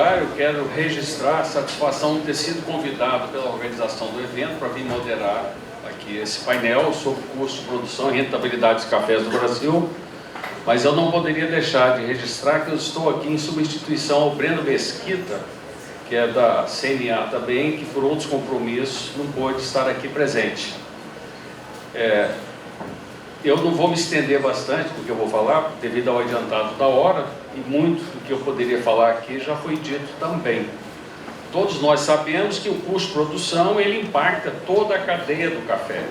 lugar, eu quero registrar a satisfação de ter sido convidado pela organização do evento para vir moderar aqui esse painel sobre custo de produção e rentabilidade dos cafés do Brasil. Mas eu não poderia deixar de registrar que eu estou aqui em substituição ao Breno Mesquita, que é da CNA também, que por outros compromissos não pôde estar aqui presente. Eu não vou me estender bastante do que eu vou falar, devido ao adiantado da hora, e muito do que eu poderia falar aqui já foi dito também. Todos nós sabemos que o custo de produção, ele impacta toda a cadeia do café,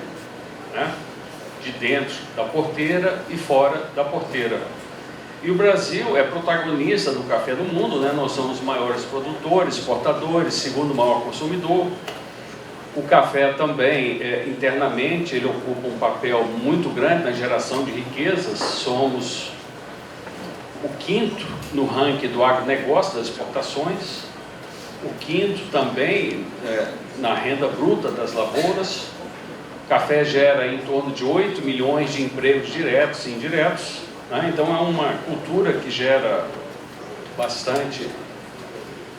né? De dentro da porteira e fora da porteira. E o Brasil é protagonista do café do mundo, né? Nós somos os maiores produtores, exportadores, segundo maior consumidor. O café também, internamente, ele ocupa um papel muito grande na geração de riquezas. Somos o quinto no ranking do agronegócio das exportações, o quinto também na renda bruta das lavouras. O café gera em torno de 8 milhões de empregos diretos e indiretos, né? Então é uma cultura que gera bastante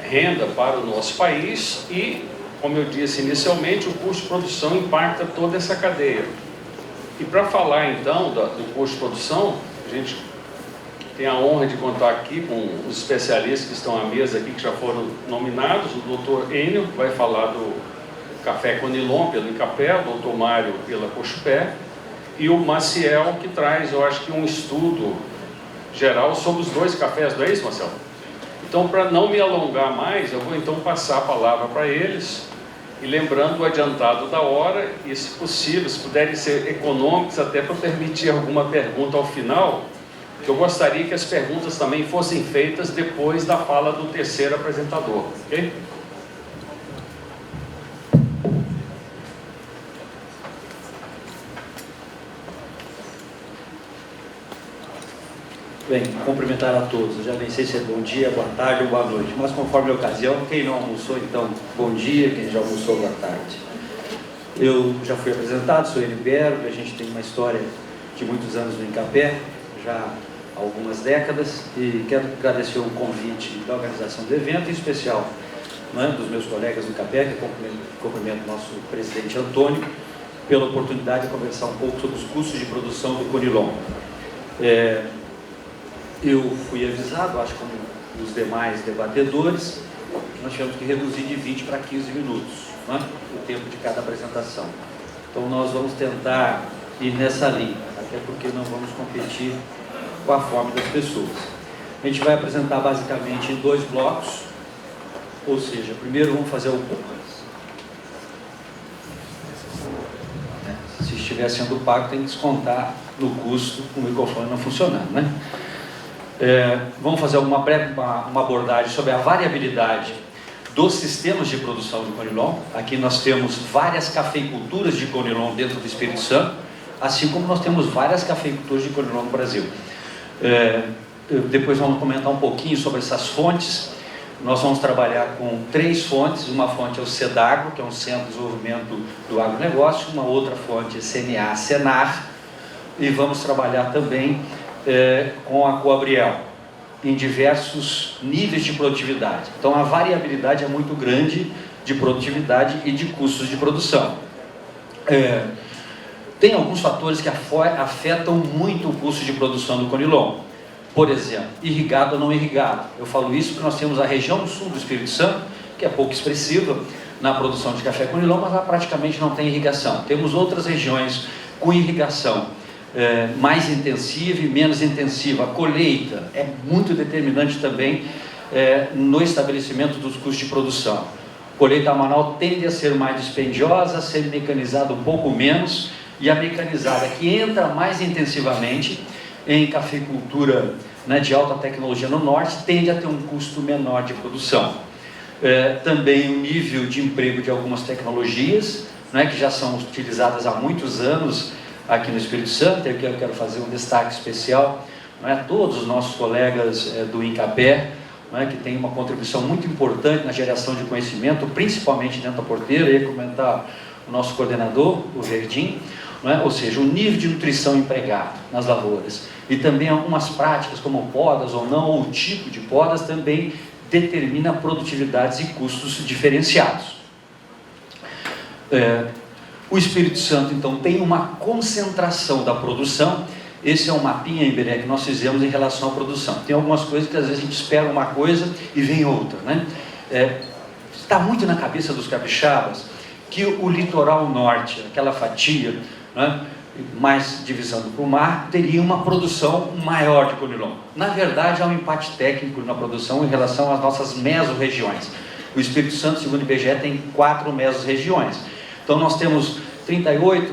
renda para o nosso país e, como eu disse inicialmente, o custo de produção impacta toda essa cadeia. E para falar então do custo de produção, a gente tem a honra de contar aqui com os especialistas que estão à mesa aqui, que já foram nominados. O Dr. Enio vai falar do café Conilon pelo Incapé, o Dr. Mário pela Cochupé, e o Maciel, que traz, eu acho que um estudo geral sobre os dois cafés, não é isso, Marcelo? Então, para não me alongar mais, eu vou então passar a palavra para eles, e lembrando o adiantado da hora, e se possível, se puderem ser econômicos, até para permitir alguma pergunta ao final, que eu gostaria que as perguntas também fossem feitas depois da fala do terceiro apresentador, ok? Bem, cumprimentar a todos. Eu já nem sei se é bom dia, boa tarde ou boa noite, mas conforme a ocasião, quem não almoçou, então, bom dia, quem já almoçou, boa tarde. Eu já fui apresentado, sou Heriberto, a gente tem uma história de muitos anos no Incapé, já há algumas décadas, e quero agradecer o convite da organização do evento, em especial, né, dos meus colegas do Incapé, que cumprimento o nosso presidente Antônio, pela oportunidade de conversar um pouco sobre os custos de produção do Conilon. Eu fui avisado, acho como os demais debatedores, que nós tivemos que reduzir de 20 para 15 minutos, né, o tempo de cada apresentação. Então nós vamos tentar ir nessa linha, até porque não vamos competir com a fome das pessoas. A gente vai apresentar basicamente em 2 blocos, ou seja, primeiro vamos fazer se estiver sendo pago, tem que descontar no custo, o microfone não funcionando, né? Vamos fazer uma abordagem sobre a variabilidade dos sistemas de produção de Conilon. Aqui nós temos várias cafeiculturas de Conilon dentro do Espírito Santo, assim como nós temos várias cafeiculturas de Conilon no Brasil. Depois vamos comentar um pouquinho sobre essas fontes. Nós vamos trabalhar com 3 fontes. Uma fonte é o CEDAGRO, que é um Centro de Desenvolvimento do Agronegócio. Uma outra fonte é CNA, Senar. E vamos trabalhar também com a Coabriel, em diversos níveis de produtividade. Então a variabilidade é muito grande de produtividade e de custos de produção. Tem alguns fatores que afetam muito o custo de produção do Conilon. Por exemplo, irrigado ou não irrigado. Eu falo isso porque nós temos a região sul do Espírito Santo, que é pouco expressiva na produção de café Conilon, mas ela praticamente não tem irrigação. Temos outras regiões com irrigação mais intensiva e menos intensiva. A colheita é muito determinante também no estabelecimento dos custos de produção. A colheita manual tende a ser mais dispendiosa, a ser mecanizada um pouco menos, e a mecanizada que entra mais intensivamente em cafeicultura, né, de alta tecnologia no norte, tende a ter um custo menor de produção. Também o nível de emprego de algumas tecnologias, né, que já são utilizadas há muitos anos aqui no Espírito Santo. Eu quero fazer um destaque especial, né, todos os nossos colegas do Incapé, né, que tem uma contribuição muito importante na geração de conhecimento, principalmente dentro da porteira. Eu ia comentar o nosso coordenador, o Verdim, né, ou seja, o nível de nutrição empregado nas lavouras, e também algumas práticas como podas ou não, ou o tipo de podas, também determina produtividades e custos diferenciados. O Espírito Santo, então, tem uma concentração da produção. Esse é um mapinha, Iberê, que nós fizemos em relação à produção. Tem algumas coisas que às vezes a gente espera uma coisa e vem outra, né? Está muito na cabeça dos capixabas que o litoral norte, aquela fatia, né, mais divisando para o mar, teria uma produção maior de conilon. Na verdade, há um empate técnico na produção em relação às nossas mesorregiões. O Espírito Santo, segundo o IBGE, tem 4 mesorregiões. Então nós temos 38,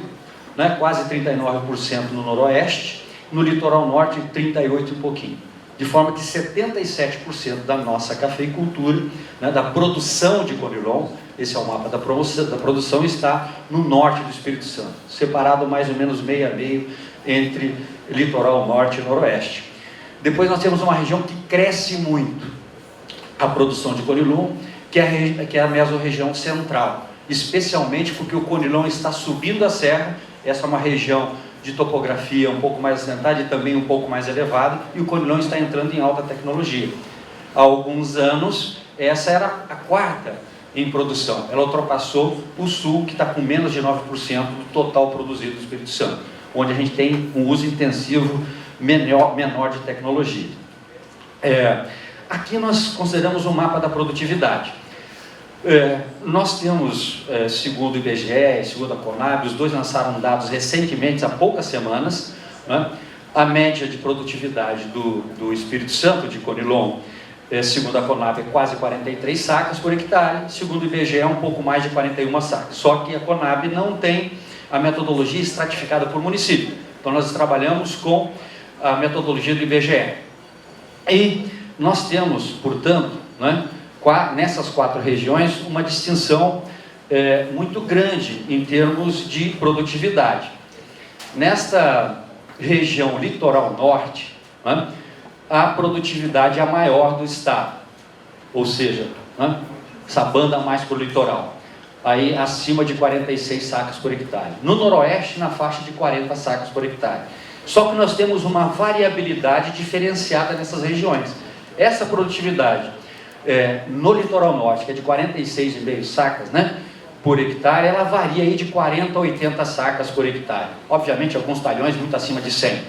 né, quase 39% no noroeste, no litoral norte 38 e um pouquinho. De forma que 77% da nossa cafeicultura, né, da produção de conilon, esse é o mapa da produção, está no norte do Espírito Santo, separado mais ou menos meio a meio entre litoral norte e noroeste. Depois nós temos uma região que cresce muito a produção de conilon, que é a mesorregião central, especialmente porque o conilon está subindo a serra. Essa é uma região de topografia um pouco mais acidentada e também um pouco mais elevada, e o conilon está entrando em alta tecnologia. Há alguns anos, essa era a 4ª em produção. Ela ultrapassou o sul, que está com menos de 9% do total produzido do Espírito Santo, onde a gente tem um uso intensivo menor de tecnologia. Aqui nós consideramos um mapa da produtividade. Nós temos, segundo o IBGE e segundo a Conab, os dois lançaram dados recentemente, há poucas semanas, né? A média de produtividade do Espírito Santo de conilon, segundo a Conab, é quase 43 sacas por hectare, segundo o IBGE é um pouco mais de 41 sacas. Só que a Conab não tem a metodologia estratificada por município. Então nós trabalhamos com a metodologia do IBGE. E nós temos, portanto, né, nessas 4 regiões, uma distinção muito grande em termos de produtividade. Nesta região litoral norte, né, a produtividade é a maior do estado, ou seja, né, essa banda mais para o litoral, aí acima de 46 sacas por hectare. No noroeste, na faixa de 40 sacas por hectare. Só que nós temos uma variabilidade diferenciada nessas regiões. Essa produtividade no litoral norte, que é de 46,5 sacas, né, por hectare, ela varia aí de 40 a 80 sacas por hectare. Obviamente, alguns talhões muito acima de 100.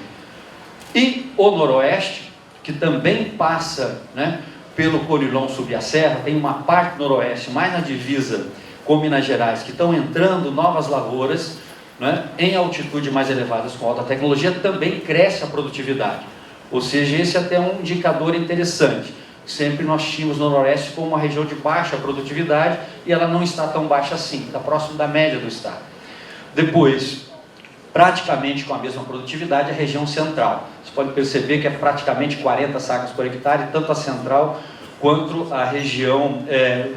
E o noroeste, que também passa, né, pelo conilon subir a serra, tem uma parte do noroeste, mais na divisa com Minas Gerais, que estão entrando novas lavouras, né, em altitude mais elevadas com alta tecnologia, também cresce a produtividade. Ou seja, esse é até um indicador interessante. Sempre nós tínhamos no noroeste como uma região de baixa produtividade, e ela não está tão baixa assim, está próximo da média do estado. Depois, praticamente com a mesma produtividade, a região central. Você pode perceber que é praticamente 40 sacas por hectare, tanto a central quanto a região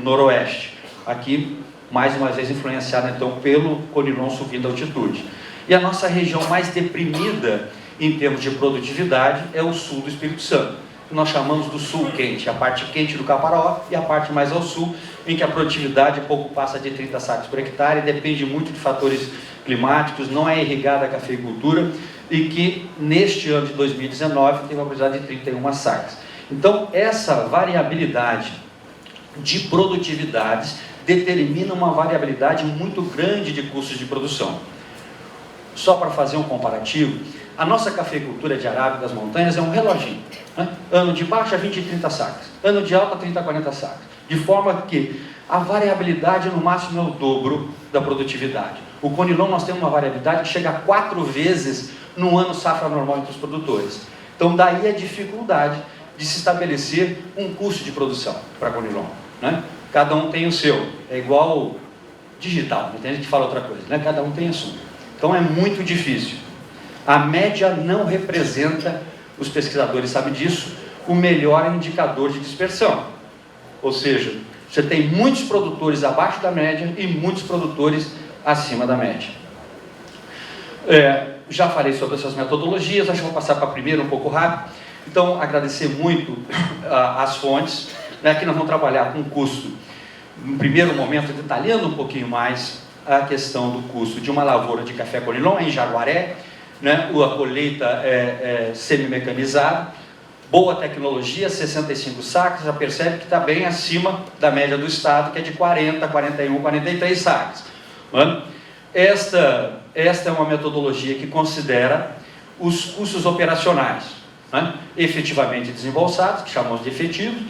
noroeste. Aqui, mais uma vez, influenciada então pelo conilon subindo a altitude. E a nossa região mais deprimida em termos de produtividade é o sul do Espírito Santo, que nós chamamos do sul quente, a parte quente do Caparaó e a parte mais ao sul, em que a produtividade pouco passa de 30 sacas por hectare, depende muito de fatores climáticos, não é irrigada a cafeicultura, e que neste ano de 2019 tem uma produtividade de 31 sacas. Então essa variabilidade de produtividades determina uma variabilidade muito grande de custos de produção. Só para fazer um comparativo, a nossa cafeicultura de Arábica das Montanhas é um reloginho, né? Ano de baixa, 20 e 30 sacas. Ano de alta, 30 a 40 sacas. De forma que a variabilidade no máximo é o dobro da produtividade. O conilon nós temos uma variabilidade que chega a 4 vezes no ano safra normal entre os produtores. Então daí a dificuldade de se estabelecer um custo de produção para conilon, né? Cada um tem o seu. É igual digital, não tem gente que fala outra coisa, né? Cada um tem a sua. Então é muito difícil. A média não representa, os pesquisadores sabem disso, o melhor indicador de dispersão. Ou seja, você tem muitos produtores abaixo da média e muitos produtores acima da média. Já falei sobre essas metodologias, acho que vou passar para a primeira um pouco rápido. Então, agradecer muito as fontes, né, que nós vamos trabalhar com custo, no primeiro momento, detalhando um pouquinho mais a questão do custo de uma lavoura de café conilon em Jaguaré, né, a colheita semi-mecanizada, Boa tecnologia, 65 sacas, já percebe que está bem acima da média do estado, que é de 40, 41, 43 sacas. Esta é uma metodologia que considera os custos operacionais, efetivamente desembolsados, que chamamos de efetivos,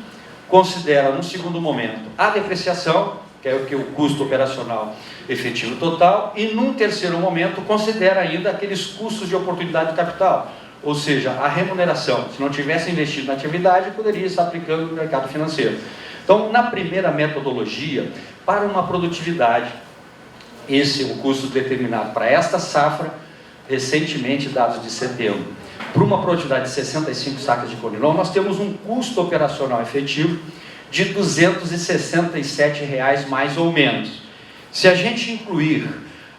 considera, num segundo momento, a depreciação, que é o custo operacional efetivo total, e num terceiro momento considera ainda aqueles custos de oportunidade de capital, ou seja, a remuneração. Se não tivesse investido na atividade, poderia estar aplicando no mercado financeiro. Então, na primeira metodologia, para uma produtividade, esse é o custo determinado para esta safra, recentemente dados de setembro, para uma produtividade de 65 sacas de conilon, nós temos um custo operacional efetivo de R$ 267 mais ou menos. Se a gente incluir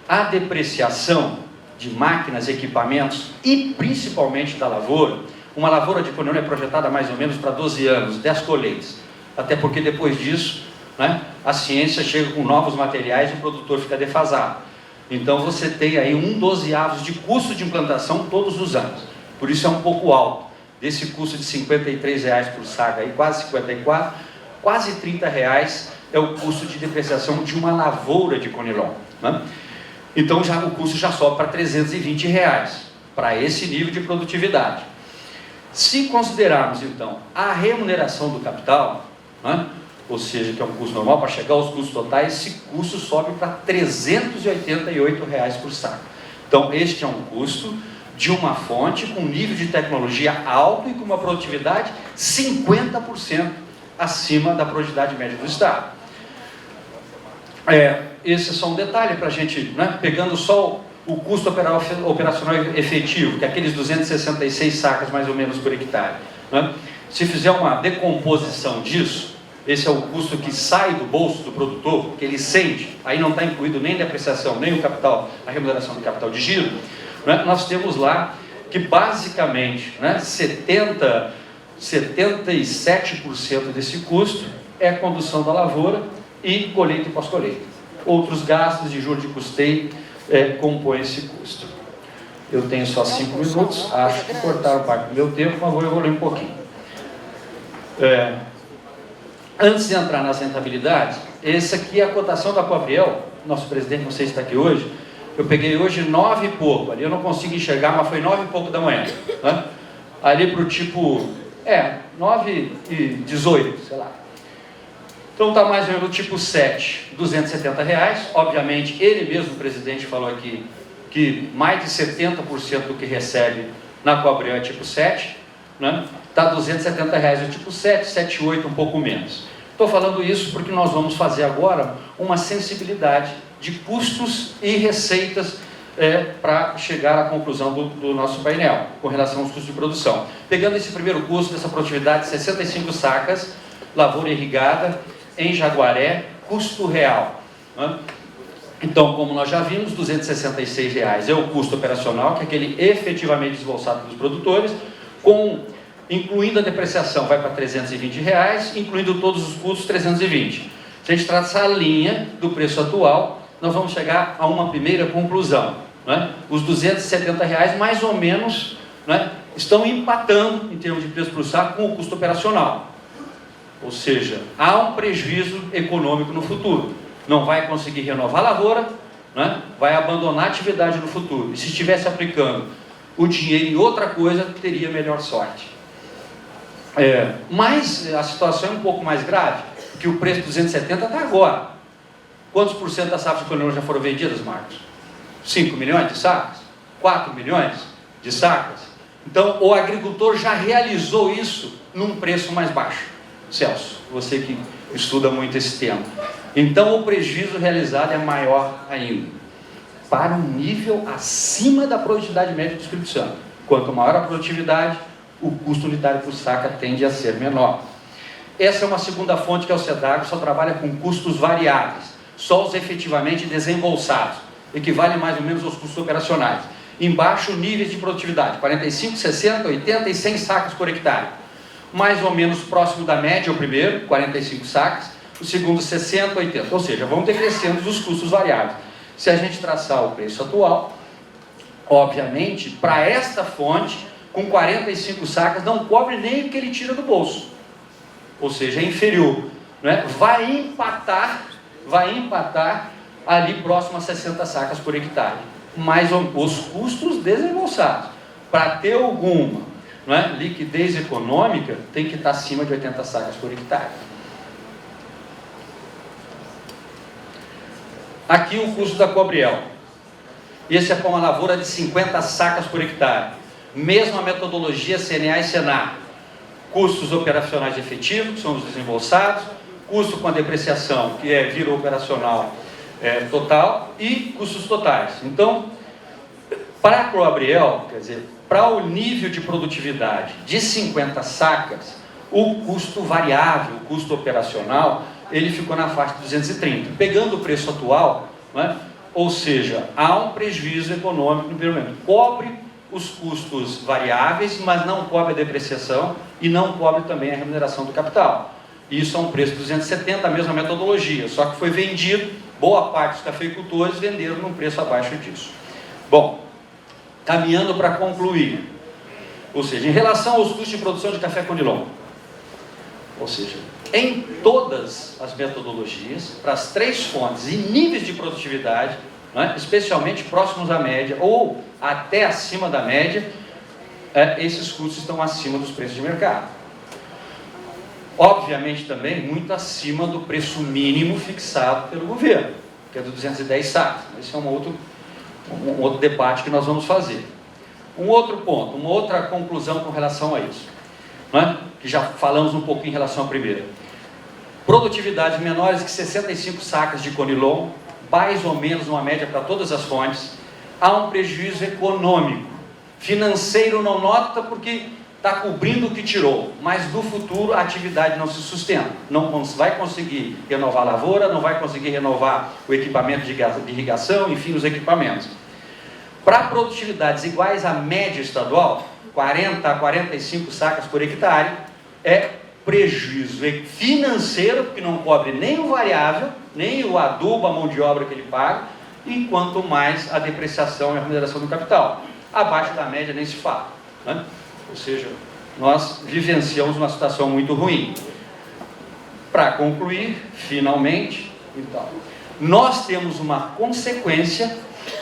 a depreciação de máquinas, equipamentos e principalmente da lavoura, uma lavoura de conilon é projetada mais ou menos para 12 anos, 10 colheitas, até porque depois disso, a ciência chega com novos materiais e o produtor fica defasado. Então você tem aí 1/12 de custo de implantação todos os anos, por isso é um pouco alto. Desse custo de R$ 53 por saca, aí, quase 54, quase R$ 30 é o custo de depreciação de uma lavoura de conilon. Então o custo já sobe para R$ 320 para esse nível de produtividade. Se considerarmos então a remuneração do capital, ou seja, que é um custo normal, para chegar aos custos totais, esse custo sobe para R$ 388 por saco. Então este é um custo de uma fonte com nível de tecnologia alto e com uma produtividade 50% acima da produtividade média do estado. Esse é só um detalhe para a gente, pegando só o custo operacional efetivo, que é aqueles 266 sacas mais ou menos por hectare. Se fizer uma decomposição disso, esse é o custo que sai do bolso do produtor, que ele sente, aí não está incluído nem depreciação, nem o capital, a remuneração do capital de giro, nós temos lá que basicamente 77% desse custo é a condução da lavoura e colheita e pós-colheita. Outros gastos de juros de custeio compõem esse custo. Eu tenho só 5 minutos, acho que cortaram parte do meu tempo, mas vou evoluir um pouquinho. Antes de entrar nas rentabilidades, essa aqui é a cotação da Coabriel, nosso presidente, não sei se está aqui hoje, eu peguei hoje 9 e pouco, ali eu não consigo enxergar, mas foi 9 e pouco da manhã. Ali para o tipo, 9 e 18, sei lá. Então está mais ou menos no tipo 7, R$ 270. Obviamente, ele mesmo, o presidente, falou aqui que mais de 70% do que recebe na Coabriel é tipo 7, está R$ 270 no tipo 7, 7,8, um pouco menos. Estou falando isso porque nós vamos fazer agora uma sensibilidade de custos e receitas para chegar à conclusão do nosso painel, com relação aos custos de produção. Pegando esse primeiro custo, dessa produtividade, 65 sacas, lavoura irrigada, em Jaguaré, custo real. Então, como nós já vimos, R$ 266 é o custo operacional, que é aquele efetivamente desembolsado pelos produtores, incluindo a depreciação, vai para R$ 320, incluindo todos os custos, 320. Se a gente traçar a linha do preço atual, nós vamos chegar a uma primeira conclusão. Os R$ 270 mais ou menos estão empatando em termos de preço por saco com o custo operacional. Ou seja, há um prejuízo econômico no futuro. Não vai conseguir renovar a lavoura, vai abandonar a atividade no futuro. E se estivesse aplicando o dinheiro em outra coisa, teria melhor sorte. Mas a situação é um pouco mais grave, porque o preço de 270 está agora. Quantos por cento das safras de conilon já foram vendidas, Marcos? 5 milhões de sacas? 4 milhões de sacas? Então, o agricultor já realizou isso num preço mais baixo. Celso, você que estuda muito esse tema. Então, o prejuízo realizado é maior ainda, para um nível acima da produtividade média do Espírito Santo. Quanto maior a produtividade, o custo unitário por saca tende a ser menor. Essa é uma segunda fonte, que é o SEDAGRO, só trabalha com custos variáveis, só os efetivamente desembolsados, equivale mais ou menos aos custos operacionais. Embaixo, níveis de produtividade, 45, 60, 80 e 100 sacas por hectare. Mais ou menos próximo da média, o primeiro, 45 sacas, o segundo 60, 80, ou seja, vão decrescendo os custos variáveis. Se a gente traçar o preço atual, obviamente, para esta fonte, com 45 sacas não cobre nem o que ele tira do bolso, ou seja, é inferior, né? Vai empatar ali próximo a 60 sacas por hectare, mas os custos desembolsados para ter alguma, né, liquidez econômica tem que estar acima de 80 sacas por hectare. Aqui o custo da Cobriel. Esse é para uma lavoura de 50 sacas por hectare. Mesma metodologia CNA e Senar. Custos operacionais efetivos, que são os desembolsados, custo com a depreciação, que vira operacional total, e custos totais. Então, para a Cobriel, quer dizer, para o nível de produtividade de 50 sacas, o custo variável, o custo operacional, ele ficou na faixa de 230. Pegando o preço atual, né, ou seja, há um prejuízo econômico no primeiro momento. Cobre os custos variáveis, mas não cobre a depreciação e não cobre também a remuneração do capital. Isso é um preço de 270, a mesma metodologia, só que foi vendido, boa parte dos cafeicultores venderam num preço abaixo disso. Bom, caminhando para concluir, ou seja, em relação aos custos de produção de café Conilon, ou seja, em todas as metodologias, para as 3 fontes e níveis de produtividade, né, especialmente próximos à média ou até acima da média, esses custos estão acima dos preços de mercado. Obviamente também muito acima do preço mínimo fixado pelo governo, que é de 210 sacas. Esse é um outro debate que nós vamos fazer. Um outro ponto, uma outra conclusão com relação a isso, né, que já falamos um pouquinho em relação à primeira. Produtividades menores que 65 sacas de Conilon, mais ou menos uma média para todas as fontes, há um prejuízo econômico. Financeiro não nota porque está cobrindo o que tirou, mas no futuro a atividade não se sustenta. Não vai conseguir renovar a lavoura, não vai conseguir renovar o equipamento de irrigação, enfim, os equipamentos. Para produtividades iguais à média estadual, 40 a 45 sacas por hectare, é prejuízo financeiro, porque não cobre nem o variável, nem o adubo, a mão de obra que ele paga, e quanto mais a depreciação e a remuneração do capital. Abaixo da média nem se fala, né? Ou seja, nós vivenciamos uma situação muito ruim. Para concluir, finalmente, então, nós temos uma consequência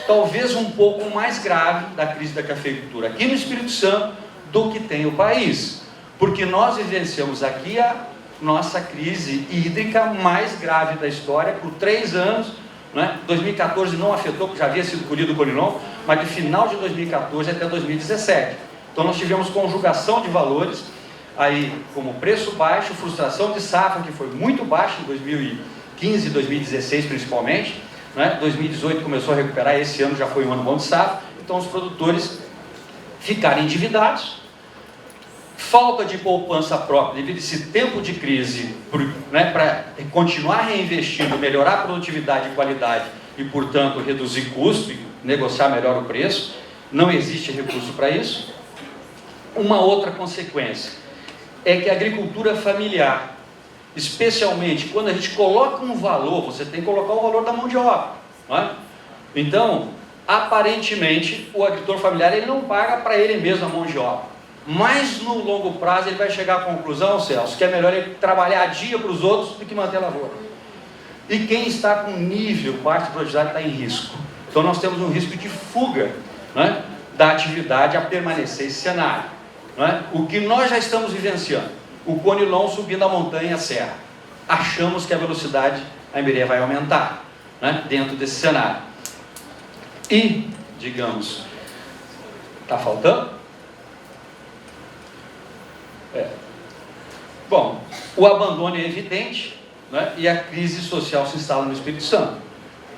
talvez um pouco mais grave da crise da cafeicultura aqui no Espírito Santo do que tem o país, porque nós vivenciamos aqui a nossa crise hídrica mais grave da história por 3 anos, né? 2014 não afetou, porque já havia sido colhido o Conilon, mas de final de 2014 até 2017. Então nós tivemos conjugação de valores, aí como preço baixo, frustração de safra, que foi muito baixa em 2015 e 2016 principalmente, né? 2018 começou a recuperar, esse ano já foi um ano bom de safra, então os produtores ficaram endividados, falta de poupança própria devido a esse tempo de crise, né, para continuar reinvestindo, melhorar a produtividade e qualidade e, portanto, reduzir custo e negociar melhor o preço, não existe recurso para isso. Uma outra consequência é que a agricultura familiar, especialmente quando a gente coloca um valor, você tem que colocar o valor da mão de obra, não é? Então, aparentemente, o agricultor familiar ele não paga para ele mesmo a mão de obra, mas no longo prazo ele vai chegar à conclusão, Celso, que é melhor ele trabalhar dia para os outros do que manter a lavoura. E quem está com nível baixo de produtividade está em risco. Então nós temos um risco de fuga, né, da atividade a permanecer esse cenário, né? O que nós já estamos vivenciando, o Conilon subindo a montanha e a serra, achamos que a velocidade a Emberê vai aumentar, né, dentro desse cenário. E, digamos, está faltando? Bom, o abandono é evidente, né, e a crise social se instala no Espírito Santo,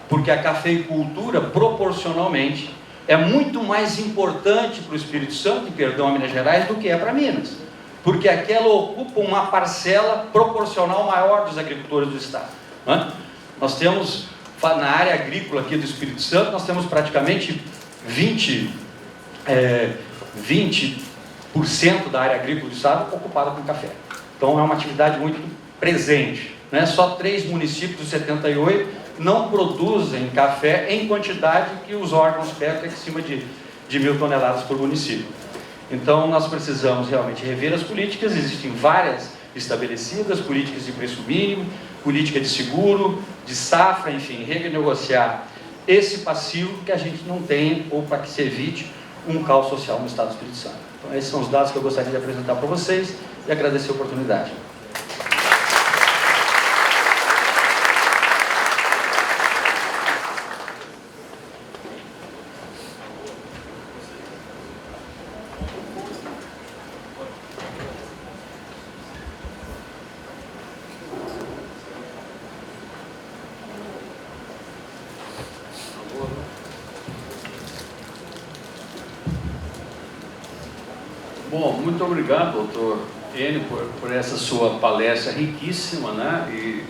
porque a cafeicultura, proporcionalmente, é muito mais importante para o Espírito Santo, e perdão a Minas Gerais, do que é para Minas, porque aqui ela ocupa uma parcela proporcional maior dos agricultores do estado, né? Nós temos, na área agrícola aqui do Espírito Santo, nós temos praticamente 20% da área agrícola do estado ocupada com café. Então é uma atividade muito presente, né? Só 3 municípios dos 78 não produzem café em quantidade que os órgãos pedem, que é acima de 1.000 toneladas por município. Então, nós precisamos realmente rever as políticas. Existem várias estabelecidas, políticas de preço mínimo, política de seguro, de safra, enfim, renegociar esse passivo que a gente não tem, ou para que se evite um caos social no Estado do Espírito Santo. Então, esses são os dados que eu gostaria de apresentar para vocês e agradecer a oportunidade. Bom, muito obrigado, doutor Enio, por essa sua palestra riquíssima, né? E,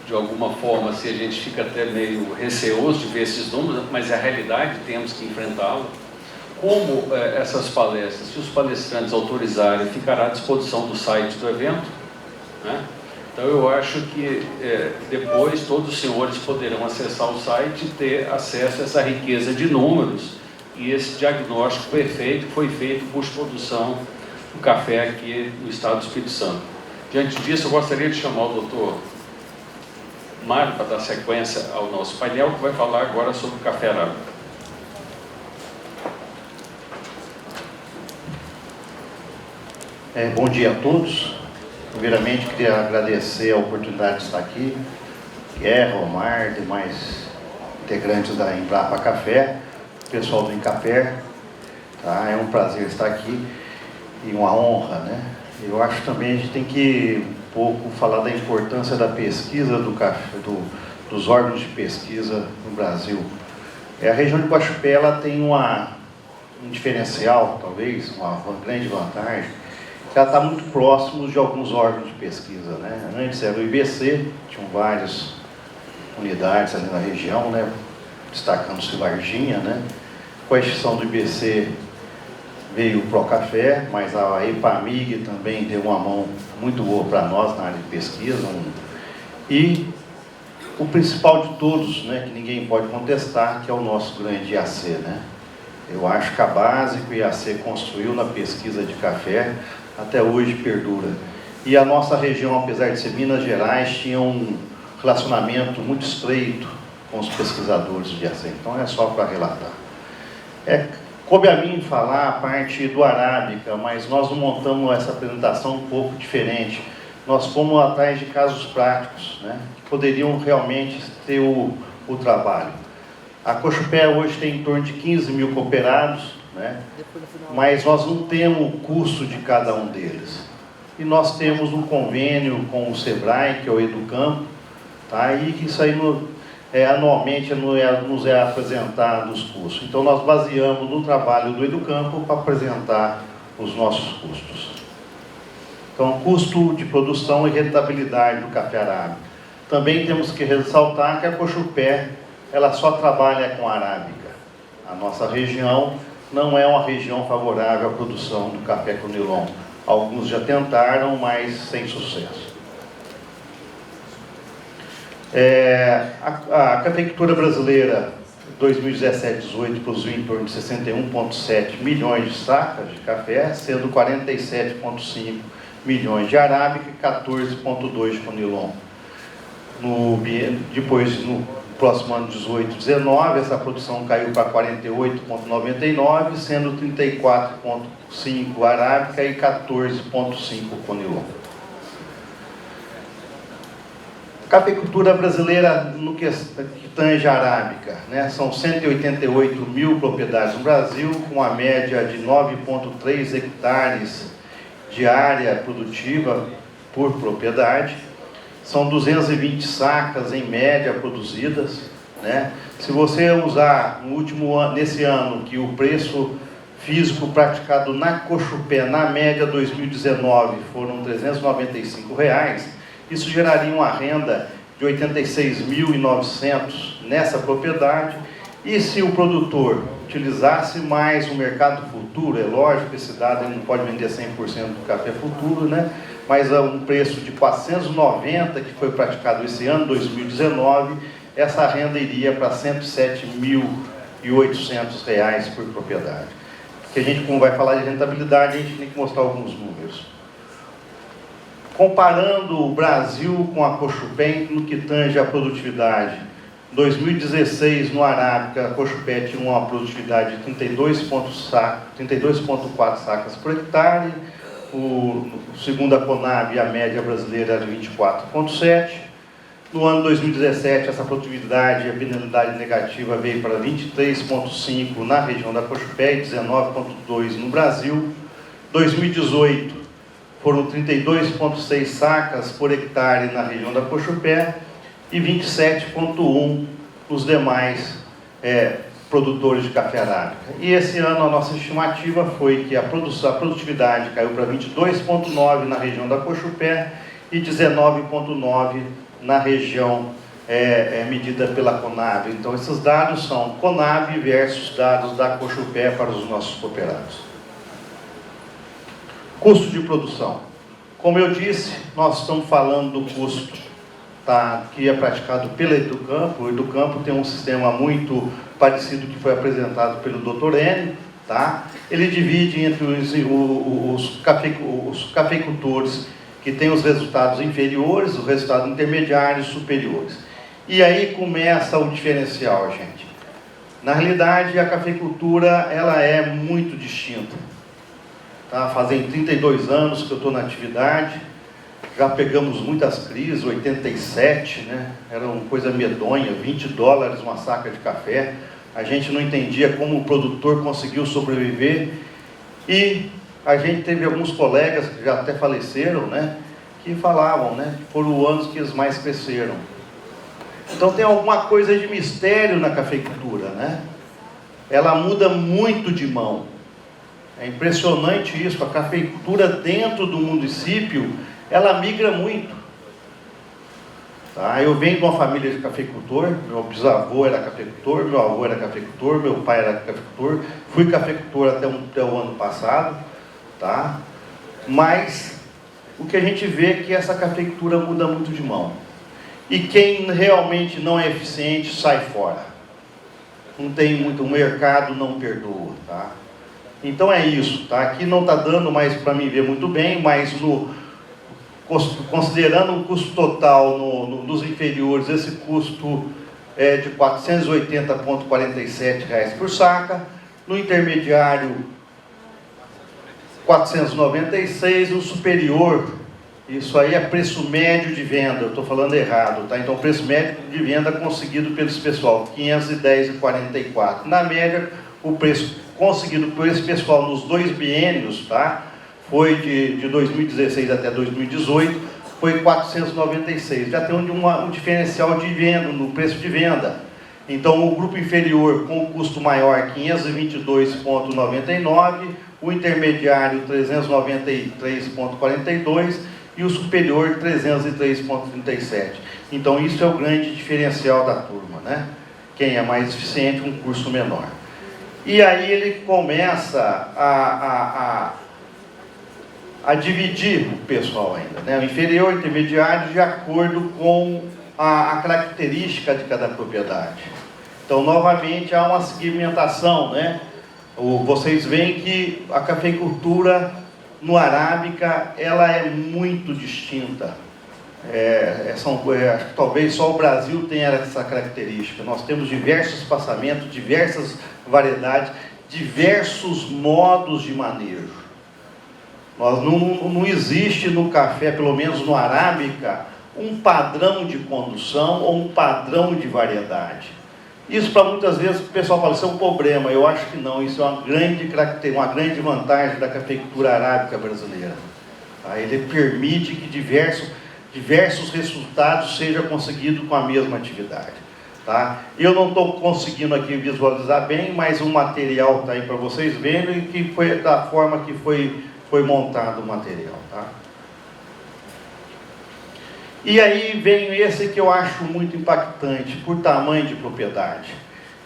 de alguma forma, assim, a gente fica até meio receoso de ver esses números, mas é a realidade, temos que enfrentá-la. Como essas palestras, se os palestrantes autorizarem, ficará à disposição do site do evento, né? Então, eu acho que depois todos os senhores poderão acessar o site e ter acesso a essa riqueza de números e esse diagnóstico perfeito que foi feito por produção do café aqui no Estado do Espírito Santo. Diante disso, eu gostaria de chamar o doutor Mário para dar sequência ao nosso painel, que vai falar agora sobre o café arábica. Bom dia a todos. Primeiramente, queria agradecer a oportunidade de estar aqui. Guerra, Omar, demais integrantes da Embrapa Café, pessoal do Incapé, tá? É um prazer estar aqui e uma honra, né? Eu acho também a gente tem que um pouco falar da importância da pesquisa do café, dos órgãos de pesquisa no Brasil. A região de Guaxupé, ela tem um diferencial, talvez, uma grande vantagem, que ela está muito próximo de alguns órgãos de pesquisa, né? Antes era o IBC, tinham várias unidades ali na região, né? Destacando-se Varginha, né? Com a extinção do IBC veio o Procafé, mas a EPAMIG também deu uma mão muito boa para nós na área de pesquisa. E o principal de todos, né, que ninguém pode contestar, que é o nosso grande IAC, né? Eu acho que a base que o IAC construiu na pesquisa de café até hoje perdura. E a nossa região, apesar de ser Minas Gerais, tinha um relacionamento muito estreito com os pesquisadores do IAC. Então é só para relatar. Coube a mim falar a parte do Arábica, mas nós não montamos essa apresentação um pouco diferente. Nós fomos atrás de casos práticos, né, que poderiam realmente ter o trabalho. A Cochupé hoje tem em torno de 15 mil cooperados, né, mas nós não temos o custo de cada um deles. E nós temos um convênio com o SEBRAE, que é o Educampo, tá, e que isso aí anualmente nos é apresentado os custos. Então, nós baseamos no trabalho do Educampo para apresentar os nossos custos. Então, custo de produção e rentabilidade do café arábica. Também temos que ressaltar que a Cochupé, ela só trabalha com arábica. A nossa região não é uma região favorável à produção do café conilon. Alguns já tentaram, mas sem sucesso. A cafeicultura brasileira 2017-18 produziu em torno de 61,7 milhões de sacas de café, sendo 47,5 milhões de arábica e 14,2 de conilon. Depois, no próximo ano 18-19, essa produção caiu para 48,99, sendo 34,5 arábica e 14,5 conilon. Cafeicultura brasileira, no que tange a arábica, né? São 188 mil propriedades no Brasil, com a média de 9,3 hectares de área produtiva por propriedade. São 220 sacas em média produzidas, né? Se você usar nesse ano, que o preço físico praticado na Cochupé, na média 2019, foram R$ 395, isso geraria uma renda de 86.900 nessa propriedade. E se o produtor utilizasse mais o mercado futuro, é lógico que esse dado não pode vender 100% do café futuro, né? Mas a um preço de 490 que foi praticado esse ano, 2019, essa renda iria para R$ 107.800 por propriedade. que a gente, como vai falar de rentabilidade, a gente tem que mostrar alguns números. Comparando o Brasil com a Cochupé no que tange a produtividade, 2016 no Arábica, a Cochupé tinha uma produtividade de 32,4 sacas por hectare, segundo a Conab, a média brasileira era de 24,7. No ano 2017, essa produtividade e a penalidade negativa veio para 23,5 na região da Cochupé e 19,2 no Brasil. 2018, foram 32,6 sacas por hectare na região da Cochupé e 27,1 nos demais produtores de café arábica. E esse ano a nossa estimativa foi que a produtividade caiu para 22,9 na região da Cochupé e 19,9 na região medida pela Conab. Então esses dados são Conab versus dados da Cochupé para os nossos cooperados. Custo de produção. Como eu disse, nós estamos falando do custo que é praticado pela Educampo. O Educampo tem um sistema muito parecido que foi apresentado pelo Dr. N. Tá? Ele divide entre os cafeicultores que têm os resultados inferiores, os resultados intermediários e superiores. E aí começa o diferencial, gente. Na realidade, a cafeicultura ela é muito distinta. Tá? Fazem 32 anos que eu estou na atividade, já pegamos muitas crises, 87, né? Era uma coisa medonha, $20 uma saca de café. A gente não entendia como o produtor conseguiu sobreviver e a gente teve alguns colegas que já até faleceram, né? Que falavam, né? Que foram anos que eles mais cresceram. Então tem alguma coisa de mistério na cafeicultura, né? Ela muda muito de mão. É impressionante isso, a cafeicultura dentro do município, ela migra muito. Tá? Eu venho de uma família de cafeicultor, meu bisavô era cafeicultor, meu avô era cafeicultor, meu pai era cafeicultor, fui cafeicultor até o ano passado, tá? Mas o que a gente vê é que essa cafeicultura muda muito de mão. E quem realmente não é eficiente sai fora. Não tem muito, o mercado não perdoa, tá? Então é isso, tá? Aqui não está dando mais para mim ver muito bem, mas considerando o custo total nos inferiores, esse custo é de R$ 480,47 por saca, no intermediário R$ 496, no superior, isso aí é preço médio de venda, eu estou falando errado, tá? Então preço médio de venda conseguido pelo pessoal, R$ 510,44. Na média, o preço conseguido por esse pessoal nos 2 biênios, tá? Foi de 2016 até 2018, foi 496. Já tem um diferencial de venda, no preço de venda. Então, o grupo inferior com o custo maior, 522,99, o intermediário, 393,42 e o superior, 303,37. Então, isso é o grande diferencial da turma, né? Quem é mais eficiente, um custo menor. E aí ele começa a dividir o pessoal ainda, né? O inferior e o intermediário de acordo com a característica de cada propriedade. Então, novamente, há uma segmentação, né? Vocês veem que a cafeicultura no Arábica, ela é muito distinta. Acho que talvez só o Brasil tenha essa característica. Nós temos diversos espaçamentos, diversas variedades, diversos modos de manejo. Não existe no café, pelo menos no Arábica, um padrão de condução ou um padrão de variedade. Isso, para muitas vezes, o pessoal fala, isso é um problema. Eu acho que não, isso é uma grande vantagem da cafeicultura arábica brasileira. Tá? Ele permite que diversos resultados sejam conseguidos com a mesma atividade. Tá? Eu não estou conseguindo aqui visualizar bem, mas o material está aí para vocês verem, e que foi da forma que foi montado o material. Tá? E aí vem esse que eu acho muito impactante, por tamanho de propriedade.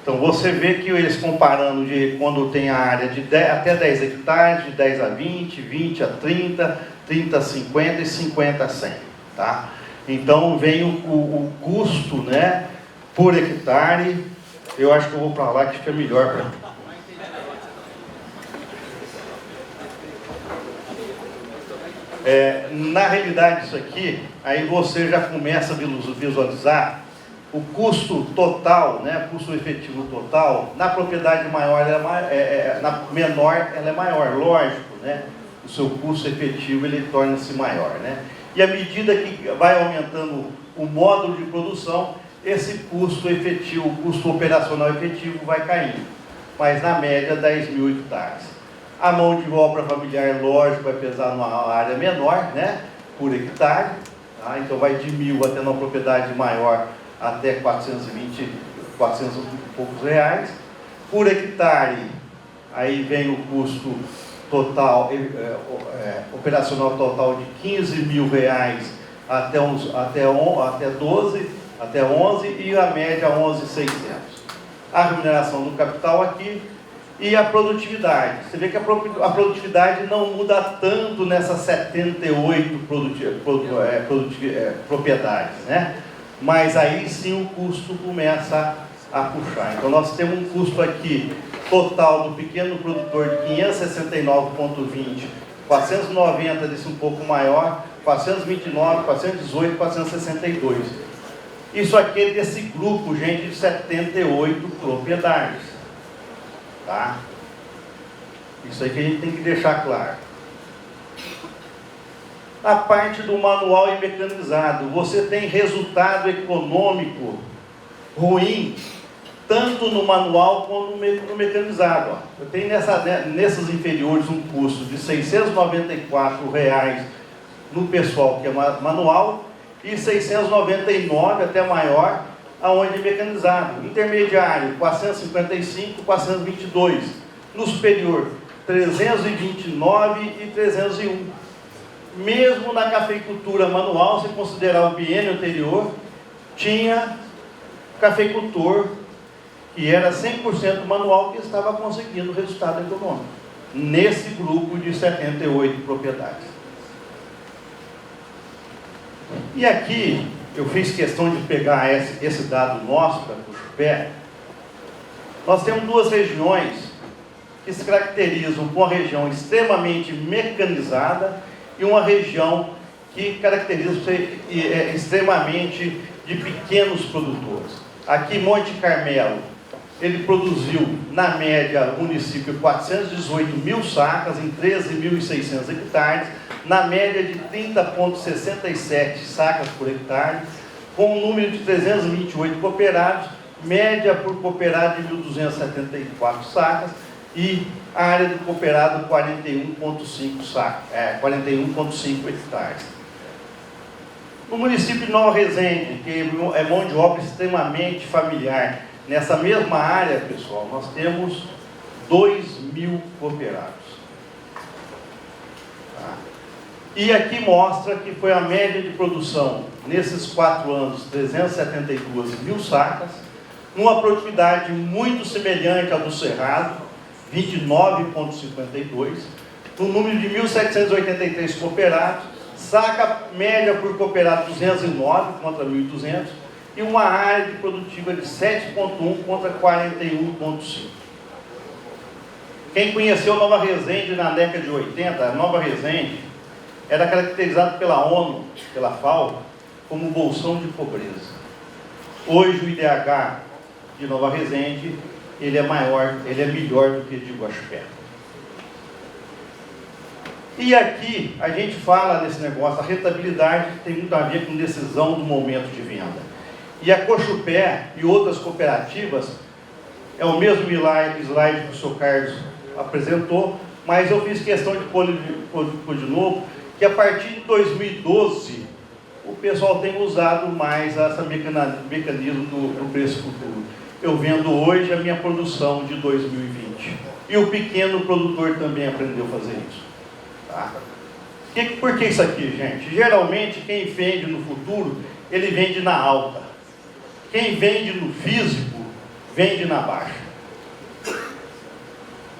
Então você vê que eles comparando de quando tem a área de até 10 hectares, de 10 a 20, 20 a 30, 30 a 50 e 50 a 100. Tá? Então vem o custo, né, por hectare. Eu acho que eu vou para lá que fica melhor para mim. Na realidade, isso aqui, aí você já começa a visualizar o custo total, né, custo efetivo total. Na propriedade maior, na menor, ela é maior, lógico, né? O seu custo efetivo, ele torna-se maior, né? E à medida que vai aumentando o módulo de produção, esse custo efetivo, o custo operacional efetivo vai caindo. Mas na média, 10 mil hectares. A mão de obra familiar, lógico, vai pesar numa área menor, né, por hectare, tá? Então vai de 1.000 até uma propriedade maior, até 400 e poucos reais. Por hectare, aí vem o custo total, operacional total de 15 mil reais até 11, e a média 11.600. A remuneração do capital aqui e a produtividade. Você vê que a produtividade não muda tanto nessas 78 propriedades, né? Mas aí sim o custo começa a puxar. Então nós temos um custo aqui total do pequeno produtor de 569,20, 490 desse um pouco maior, 429, 418, 462. Isso aqui é desse grupo, gente, de 78 propriedades. Tá? Isso aí que a gente tem que deixar claro. A parte do manual e mecanizado, você tem resultado econômico ruim, tanto no manual quanto no mecanizado. Ó. Eu tenho nessas inferiores um custo de R$ 694,00 no pessoal que é manual e R$ 699 até maior, aonde é mecanizado. Intermediário, 455, 422. No superior, 329 e 301. Mesmo na cafeicultura manual, se considerar o biênio anterior, tinha cafeicultor que era 100% manual que estava conseguindo resultado econômico, nesse grupo de 78 propriedades. E aqui, eu fiz questão de pegar esse dado nosso, da Cuxupé. Nós temos duas regiões que se caracterizam com a região extremamente mecanizada e uma região que caracteriza-se extremamente de pequenos produtores. Aqui, Monte Carmelo, ele produziu, na média, o município 418 mil sacas em 13.600 hectares, na média de 30,67 sacas por hectare, com um número de 328 cooperados, média por cooperado de 1.274 sacas, e a área do cooperado 41,5 hectares. No município de Nova Resende, que é mão de obra extremamente familiar, nessa mesma área, pessoal, nós temos 2.000 cooperados. Tá? E aqui mostra que foi a média de produção, nesses 4 anos, 372 mil sacas, numa produtividade muito semelhante à do Cerrado, 29,52, no número de 1.783 cooperados, saca média por cooperado 209 contra 1.200, e uma área de produtiva de 7,1 contra 41,5. Quem conheceu Nova Resende na década de 80, a Nova Resende era caracterizada pela ONU, pela FAO, como bolsão de pobreza. Hoje o IDH de Nova Resende, ele é maior, ele é melhor do que de Guaxupé. E aqui a gente fala nesse negócio, a rentabilidade tem muito a ver com decisão do momento de venda. E a Coxupé e outras cooperativas, é o mesmo slide que o senhor Carlos apresentou, mas eu fiz questão de pôr de novo, que a partir de 2012, o pessoal tem usado mais esse mecanismo do preço futuro. Eu vendo hoje a minha produção de 2020. E o pequeno produtor também aprendeu a fazer isso. Tá? Por que isso aqui, gente? Geralmente, quem vende no futuro, ele vende na alta. Quem vende no físico, vende na baixa.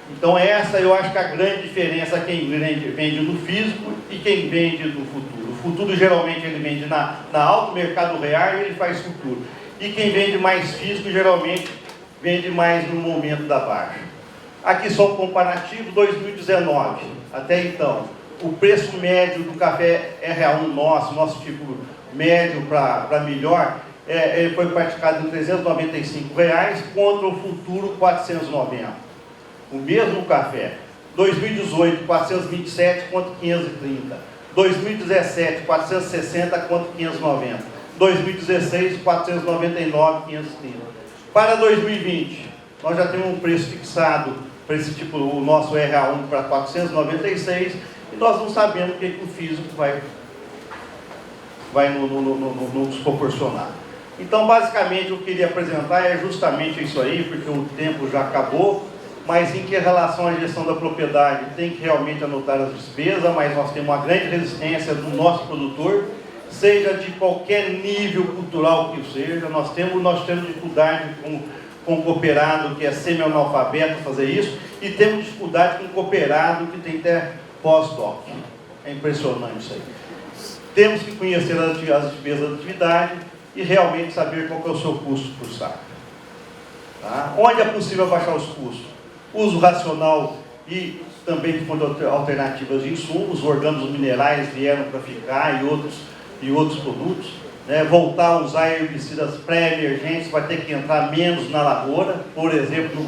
Então essa eu acho que é a grande diferença, quem vende no físico e quem vende no futuro. O futuro geralmente ele vende na alta, mercado real, e ele faz futuro. E quem vende mais físico geralmente vende mais no momento da baixa. Aqui só um comparativo, 2019, até então, o preço médio do café R1 nosso tipo médio para melhor, ele foi praticado em R$395, contra o futuro 490. O mesmo café. 2018, 427 contra 530. 2017, 460 contra 590. 2016, 499, 530. Para 2020, nós já temos um preço fixado para esse tipo, o nosso RA1 para 496, e nós não sabemos o que o físico vai nos proporcionar. Então, basicamente, o que eu queria apresentar é justamente isso aí, porque o tempo já acabou, mas em que em relação à gestão da propriedade tem que realmente anotar as despesas, mas nós temos uma grande resistência do nosso produtor, seja de qualquer nível cultural que seja. Nós temos dificuldade com o cooperado que é semi-analfabeto fazer isso, e temos dificuldade com o cooperado que tem até pós-doc. É impressionante isso aí. Temos que conhecer as despesas da atividade e realmente saber qual que é o seu custo por saco. Tá? Onde é possível baixar os custos? Uso racional e também de fontes alternativas de insumos, orgânicos minerais vieram para ficar e outros produtos. Né? Voltar a usar herbicidas pré-emergentes, vai ter que entrar menos na lavoura, por exemplo,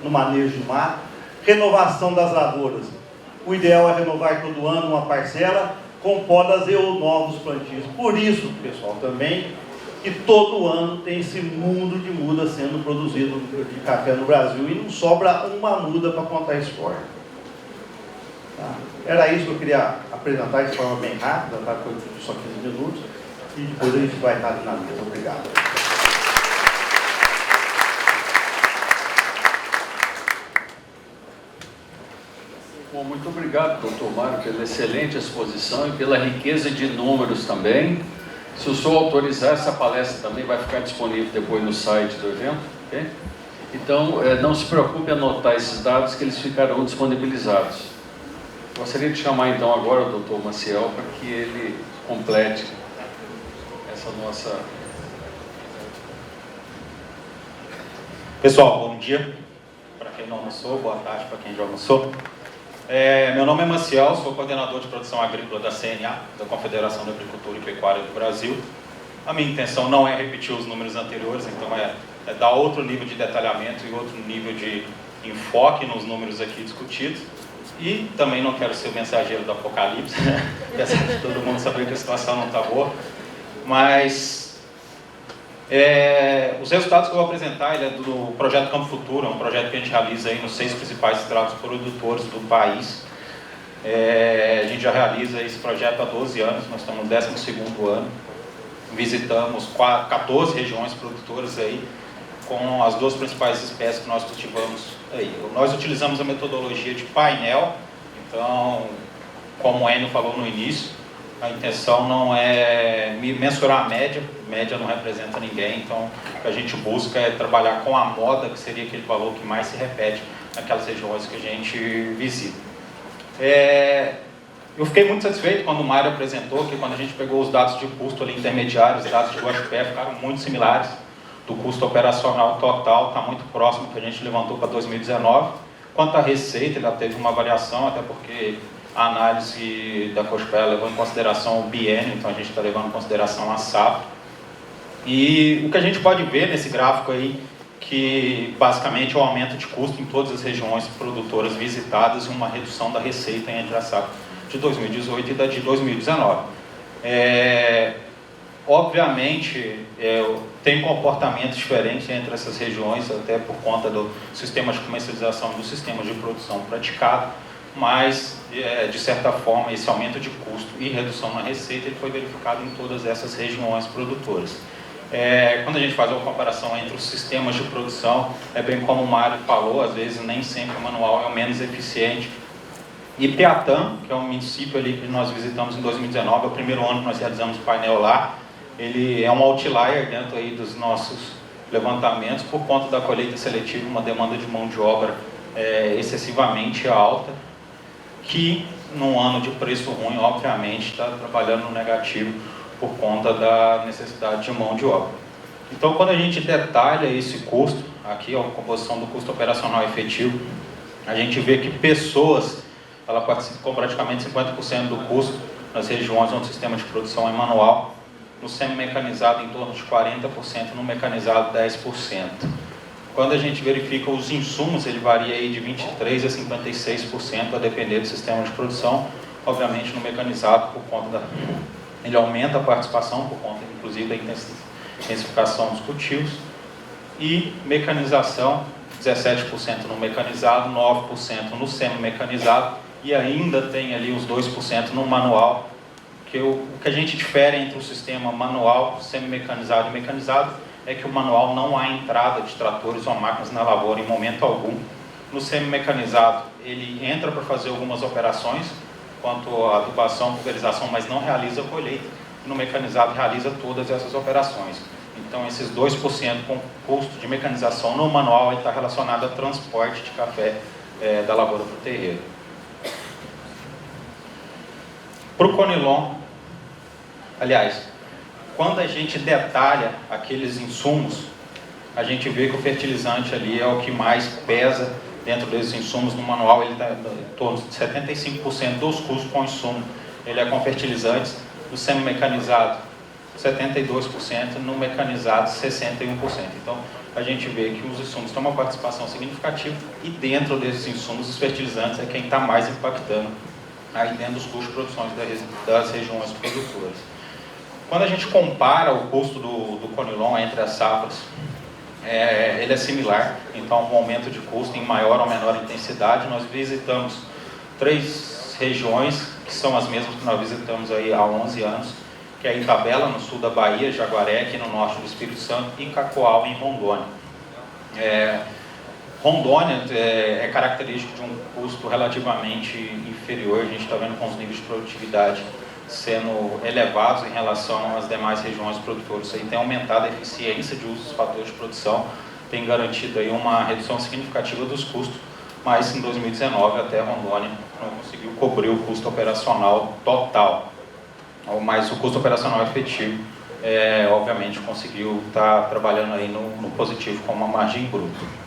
no manejo de mato. Renovação das lavouras. O ideal é renovar todo ano uma parcela com podas e ou novos plantios. Por isso, pessoal, também, que todo ano tem esse mundo de muda sendo produzido de café no Brasil e não sobra uma muda para contar a história. Tá? Era isso que eu queria apresentar de forma bem rápida, tá? Foi só 15 minutos, e depois a gente vai estar na mesa. Obrigado. Bom, muito obrigado, doutor Mário, pela excelente exposição e pela riqueza de números também. Se o senhor autorizar, essa palestra também vai ficar disponível depois no site do evento, ok? Então, não se preocupe em anotar esses dados, que eles ficarão disponibilizados. Gostaria de chamar então agora o doutor Maciel para que ele complete essa nossa... Pessoal, bom dia. Para quem não almoçou, boa tarde para quem já almoçou. Meu nome é Maciel, sou coordenador de produção agrícola da CNA, da Confederação da Agricultura e Pecuária do Brasil. A minha intenção não é repetir os números anteriores, então é dar outro nível de detalhamento e outro nível de enfoque nos números aqui discutidos. E também não quero ser o mensageiro do apocalipse, apesar de todo mundo saber que a situação não está boa. Mas os resultados que eu vou apresentar é do projeto Campo Futuro, é um projeto que a gente realiza aí nos 6 principais estratos produtores do país. A gente já realiza esse projeto há 12 anos, nós estamos no 12º ano. Visitamos 14 regiões produtoras aí, com as 2 principais espécies que nós cultivamos aí. Nós utilizamos a metodologia de painel, então, como o Enio falou no início, a intenção não é mensurar a média não representa ninguém, então o que a gente busca é trabalhar com a moda, que seria aquele valor que mais se repete naquelas regiões que a gente visita. Eu fiquei muito satisfeito quando o Mário apresentou que quando a gente pegou os dados de custo ali intermediários, os dados de Guaxupé ficaram muito similares, do custo operacional total está muito próximo que a gente levantou para 2019. Quanto à receita, ela teve uma variação, até porque a análise da Guaxupé levou em consideração o biênio, então a gente está levando em consideração a safra. E o que a gente pode ver nesse gráfico aí, que basicamente é o aumento de custo em todas as regiões produtoras visitadas e uma redução da receita entre a safra de 2018 e da de 2019. Obviamente, tem comportamentos diferentes entre essas regiões, até por conta do sistema de comercialização e do sistema de produção praticado, mas, de certa forma, esse aumento de custo e redução na receita ele foi verificado em todas essas regiões produtoras. Quando a gente faz uma comparação entre os sistemas de produção, bem como o Mário falou, às vezes nem sempre o manual é o menos eficiente. E Piatã, que é um município ali que nós visitamos em 2019, é o primeiro ano que nós realizamos o painel lá, ele é um outlier dentro aí dos nossos levantamentos, por conta da colheita seletiva, uma demanda de mão de obra excessivamente alta, que num ano de preço ruim, obviamente, está trabalhando no negativo por conta da necessidade de mão de obra. Então, quando a gente detalha esse custo, aqui é a composição do custo operacional efetivo, a gente vê que pessoas, ela participa com praticamente 50% do custo nas regiões onde o sistema de produção é manual, no semi-mecanizado em torno de 40%, no mecanizado 10%. Quando a gente verifica os insumos, ele varia aí de 23% a 56%, a depender do sistema de produção. Obviamente no mecanizado, por conta ele aumenta a participação, por conta inclusive da intensificação dos cultivos. E mecanização, 17% no mecanizado, 9% no semi-mecanizado, e ainda tem ali os 2% no manual, que o que a gente difere entre o sistema manual, semi-mecanizado e mecanizado, é que o manual não há entrada de tratores ou máquinas na lavoura em momento algum. No semi-mecanizado, ele entra para fazer algumas operações, quanto à adubação, pulverização, mas não realiza a colheita. No mecanizado, realiza todas essas operações. Então, esses 2% com custo de mecanização no manual, ele está relacionado ao transporte de café da lavoura para o terreiro. Para o Conilon, aliás, quando a gente detalha aqueles insumos, a gente vê que o fertilizante ali é o que mais pesa dentro desses insumos. No manual ele está em torno de 75% dos custos com insumo, ele é com fertilizantes. No semi-mecanizado 72%, no mecanizado 61%. Então a gente vê que os insumos têm uma participação significativa, e dentro desses insumos os fertilizantes é quem está mais impactando aí dentro dos custos de produção das regiões produtoras. Quando a gente compara o custo do Conilon entre as safras, ele é similar, então um aumento de custo em maior ou menor intensidade. Nós visitamos 3 regiões que são as mesmas que nós visitamos aí há 11 anos, que é Itabela, no sul da Bahia, Jaguaré, aqui no norte do Espírito Santo, e Cacoal, em Rondônia. Rondônia é característico de um custo relativamente inferior, a gente está vendo com os níveis de produtividade sendo elevados em relação às demais regiões produtoras. Isso aí tem aumentado a eficiência de uso dos fatores de produção, tem garantido aí uma redução significativa dos custos, mas em 2019 até Rondônia não conseguiu cobrir o custo operacional total, mas o custo operacional efetivo, obviamente, conseguiu estar trabalhando aí no positivo com uma margem bruta.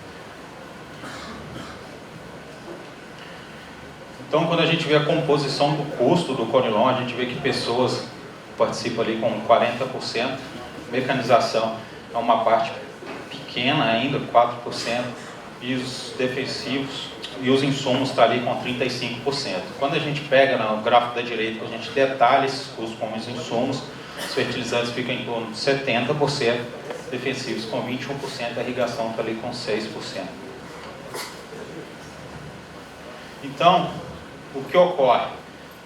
Então, quando a gente vê a composição do custo do Conilon, a gente vê que pessoas participam ali com 40%, mecanização é uma parte pequena ainda, 4%, e os defensivos e os insumos estão ali com 35%. Quando a gente pega no gráfico da direita, a gente detalha esses custos com os insumos, os fertilizantes ficam em torno de 70%, defensivos com 21%, a irrigação está ali com 6%. Então, o que ocorre?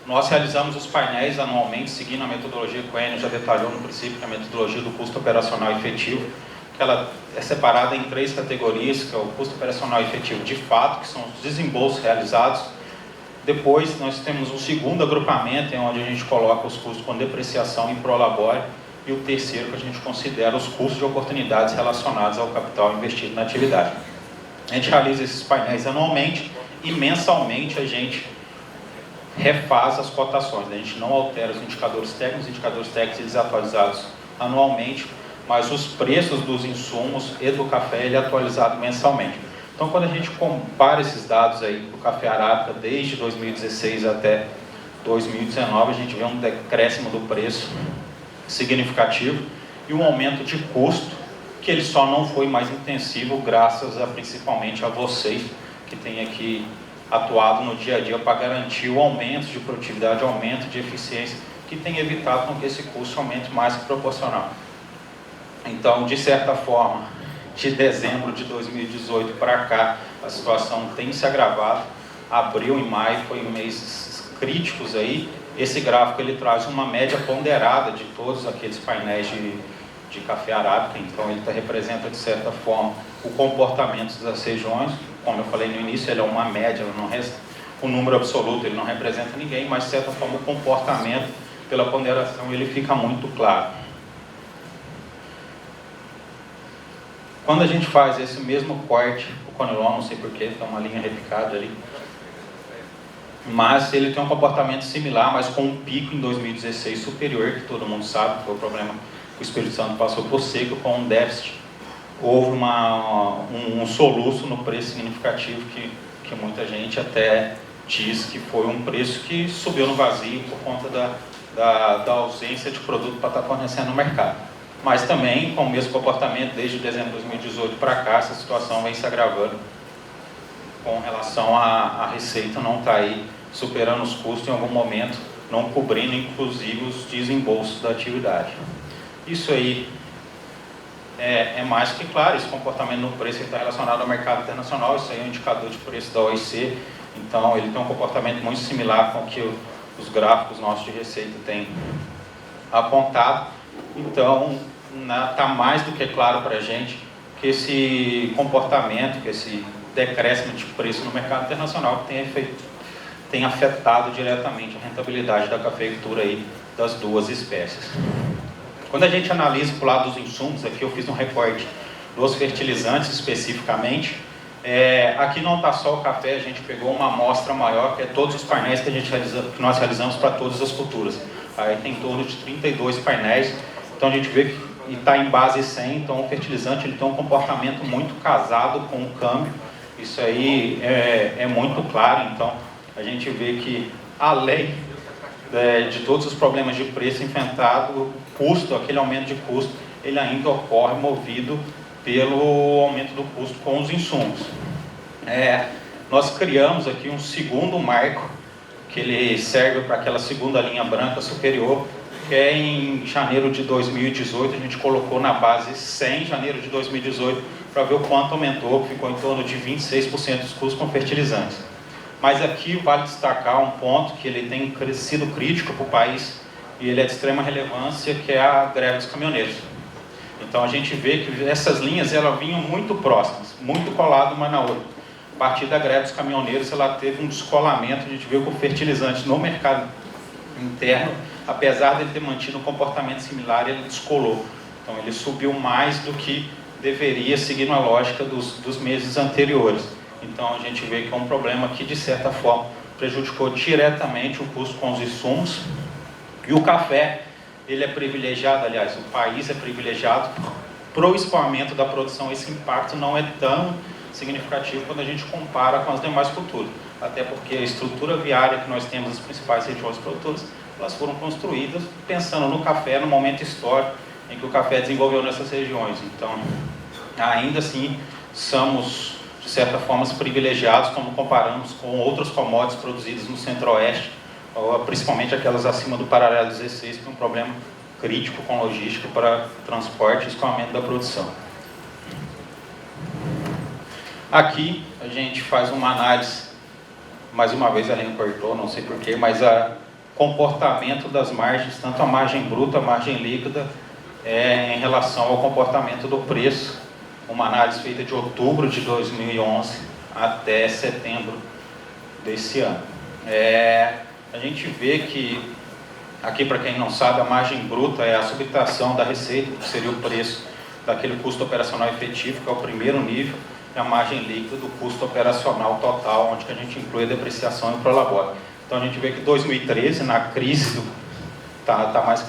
Nós realizamos os painéis anualmente, seguindo a metodologia que o Enio já detalhou no princípio, que é a metodologia do custo operacional efetivo, que ela é separada em 3 categorias, que é o custo operacional efetivo de fato, que são os desembolsos realizados. Depois nós temos um segundo agrupamento, onde a gente coloca os custos com depreciação e prolabore, e o terceiro que a gente considera os custos de oportunidades relacionados ao capital investido na atividade. A gente realiza esses painéis anualmente, e mensalmente a gente refaz as cotações, a gente não altera os indicadores técnicos eles atualizados anualmente, mas os preços dos insumos e do café ele é atualizado mensalmente. Então, quando a gente compara esses dados aí do café arábica desde 2016 até 2019, a gente vê um decréscimo do preço significativo e um aumento de custo, que ele só não foi mais intensivo graças principalmente a vocês que têm aqui atuado no dia a dia para garantir o aumento de produtividade, aumento de eficiência, que tem evitado com que esse custo aumente mais que proporcional. Então, de certa forma, de dezembro de 2018 para cá, a situação tem se agravado. Abril e maio foi meses críticos aí. Esse gráfico ele traz uma média ponderada de todos aqueles painéis de café arábica, então ele representa, de certa forma, o comportamento das regiões. Como eu falei no início, ele é uma média, o número absoluto ele não representa ninguém, mas de certa forma o comportamento, pela ponderação, ele fica muito claro. Quando a gente faz esse mesmo corte, o Conilon, não sei porquê, tem uma linha repicada ali, mas ele tem um comportamento similar, mas com um pico em 2016 superior, que todo mundo sabe, foi o problema que o Espírito Santo passou por seco, com um déficit. Houve um soluço no preço significativo que muita gente até diz que foi um preço que subiu no vazio por conta da ausência de produto para estar fornecendo no mercado. Mas também, com o mesmo comportamento, desde dezembro de 2018 para cá, essa situação vem se agravando com relação à receita não estar aí superando os custos em algum momento, não cobrindo inclusive os desembolsos da atividade. Isso aí é mais que claro, esse comportamento no preço está relacionado ao mercado internacional, isso aí é um indicador de preço da OIC, então ele tem um comportamento muito similar com o que os gráficos nossos de receita têm apontado. Então, está mais do que claro para a gente que esse comportamento, que esse decréscimo de preço no mercado internacional tem afetado diretamente a rentabilidade da cafeicultura aí das duas espécies. Quando a gente analisa para o lado dos insumos, aqui eu fiz um recorte dos fertilizantes especificamente, aqui não está só o café, a gente pegou uma amostra maior, que é todos os painéis que nós realizamos para todas as culturas. Aí tem em torno de 32 painéis, então a gente vê que está em base 100, então o fertilizante ele tem um comportamento muito casado com o câmbio, isso aí é muito claro, então a gente vê que além de todos os problemas de preço enfrentado, o custo, aquele aumento de custo, ele ainda ocorre movido pelo aumento do custo com os insumos. Nós criamos aqui um segundo marco, que ele serve para aquela segunda linha branca superior, que é em janeiro de 2018, a gente colocou na base 100 em janeiro de 2018, para ver o quanto aumentou, ficou em torno de 26% dos custos com fertilizantes. Mas aqui vale destacar um ponto que ele tem sido crítico para o país, e ele é de extrema relevância, que é a greve dos caminhoneiros. Então a gente vê que essas linhas elas vinham muito próximas, muito colado uma na outra. A partir da greve dos caminhoneiros ela teve um descolamento, a gente viu que o fertilizante no mercado interno, apesar de ele ter mantido um comportamento similar, ele descolou. Então ele subiu mais do que deveria, seguindo a lógica dos meses anteriores. Então a gente vê que é um problema que de certa forma prejudicou diretamente o custo com os insumos. E o café, ele é privilegiado, aliás, o país é privilegiado para o escoamento da produção. Esse impacto não é tão significativo quando a gente compara com as demais culturas. Até porque a estrutura viária que nós temos nas principais regiões produtoras, elas foram construídas pensando no café, no momento histórico em que o café desenvolveu nessas regiões. Então, ainda assim, somos, de certa forma, privilegiados quando comparamos com outros commodities produzidos no centro-oeste, principalmente aquelas acima do paralelo 16, que é um problema crítico com logística para transporte e escoamento da produção. Aqui a gente faz uma análise, mais uma vez a linha cortou, não sei porquê, mas o comportamento das margens, tanto a margem bruta, a margem líquida, em relação ao comportamento do preço. Uma análise feita de outubro de 2011 até setembro desse ano. A gente vê que, aqui para quem não sabe, a margem bruta é a subtração da receita, que seria o preço daquele custo operacional efetivo, que é o primeiro nível, e a margem líquida do custo operacional total, onde a gente inclui a depreciação e o prolabore. Então a gente vê que 2013, na crise, está mais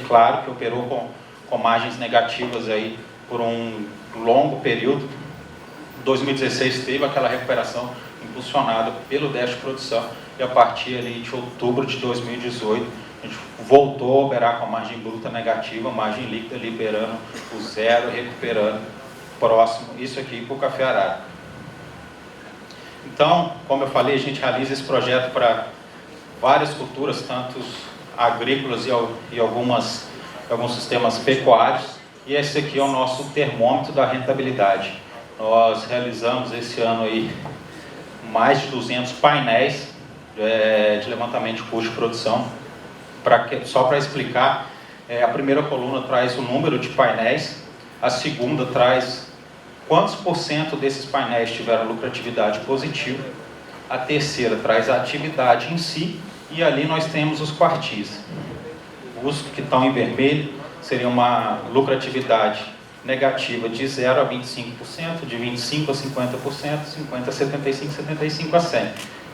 claro que operou com margens negativas aí por um longo período. 2016 teve aquela recuperação impulsionada pelo déficit de produção, e a partir ali de outubro de 2018 a gente voltou a operar com a margem bruta negativa, a margem líquida liberando o zero, recuperando próximo, isso aqui para o café arábica. Então, como eu falei, a gente realiza esse projeto para várias culturas, tanto agrícolas e alguns sistemas pecuários, e esse aqui é o nosso termômetro da rentabilidade. Nós realizamos esse ano aí mais de 200 painéis de levantamento de custo de produção. Só para explicar, a primeira coluna traz o número de painéis, a segunda traz quantos % desses painéis tiveram lucratividade positiva, a terceira traz a atividade em si, e ali nós temos os quartis. Os que estão em vermelho seria uma lucratividade negativa de 0 a 25%, de 25% a 50%, 50% a 75%, 75% a 100%.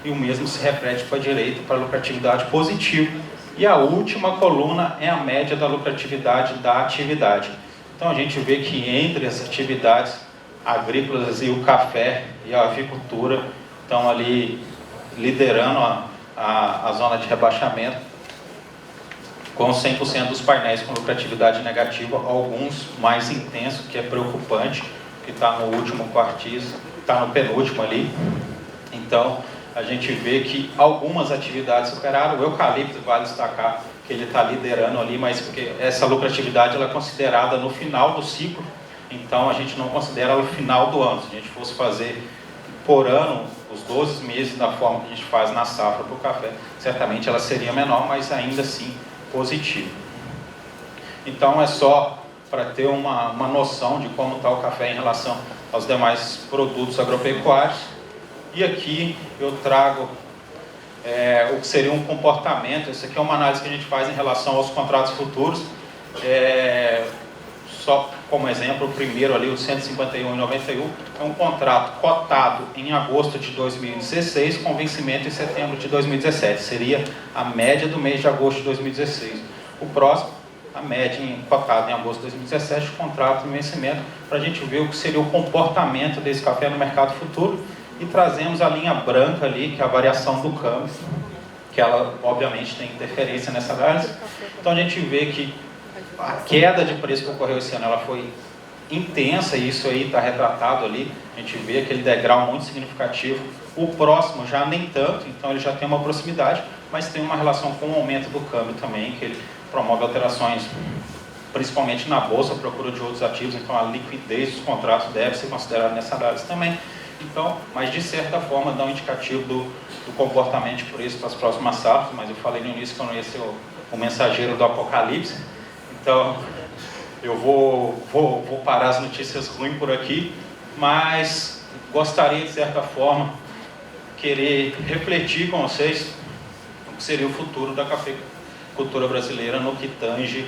E o mesmo se repete para a direita, para a lucratividade positiva. E a última coluna é a média da lucratividade da atividade. Então a gente vê que entre as atividades agrícolas e o café e a avicultura estão ali liderando a zona de rebaixamento, com 100% dos painéis com lucratividade negativa, alguns mais intensos, que é preocupante, que está no último quartil, está no penúltimo ali. Então, a gente vê que algumas atividades superaram. O eucalipto, vale destacar que ele está liderando ali, mas porque essa lucratividade ela é considerada no final do ciclo, então a gente não considera no final do ano. Se a gente fosse fazer por ano, os 12 meses da forma que a gente faz na safra para o café, certamente ela seria menor, mas ainda assim positiva. Então é só para ter uma noção de como está o café em relação aos demais produtos agropecuários. E aqui eu trago o que seria um comportamento. Isso aqui é uma análise que a gente faz em relação aos contratos futuros. Só como exemplo, o primeiro ali, o 151,91, é um contrato cotado em agosto de 2016, com vencimento em setembro de 2017. Seria a média do mês de agosto de 2016. O próximo, a média cotada em agosto de 2017, o contrato em vencimento, para a gente ver o que seria o comportamento desse café no mercado futuro. E trazemos a linha branca ali, que é a variação do câmbio, que ela, obviamente, tem interferência nessa análise. Então, a gente vê que a queda de preço que ocorreu esse ano, ela foi intensa, e isso aí está retratado ali. A gente vê aquele degrau muito significativo. O próximo já nem tanto, então ele já tem uma proximidade, mas tem uma relação com o aumento do câmbio também, que ele promove alterações, principalmente na bolsa, procura de outros ativos. Então, a liquidez dos contratos deve ser considerada nessa análise também. Então, mas de certa forma dá um indicativo do comportamento de preço para as próximas safras, mas eu falei no início que eu não ia ser o mensageiro do apocalipse, então eu vou parar as notícias ruins por aqui, mas gostaria de certa forma querer refletir com vocês o que seria o futuro da cafeicultura brasileira no que tange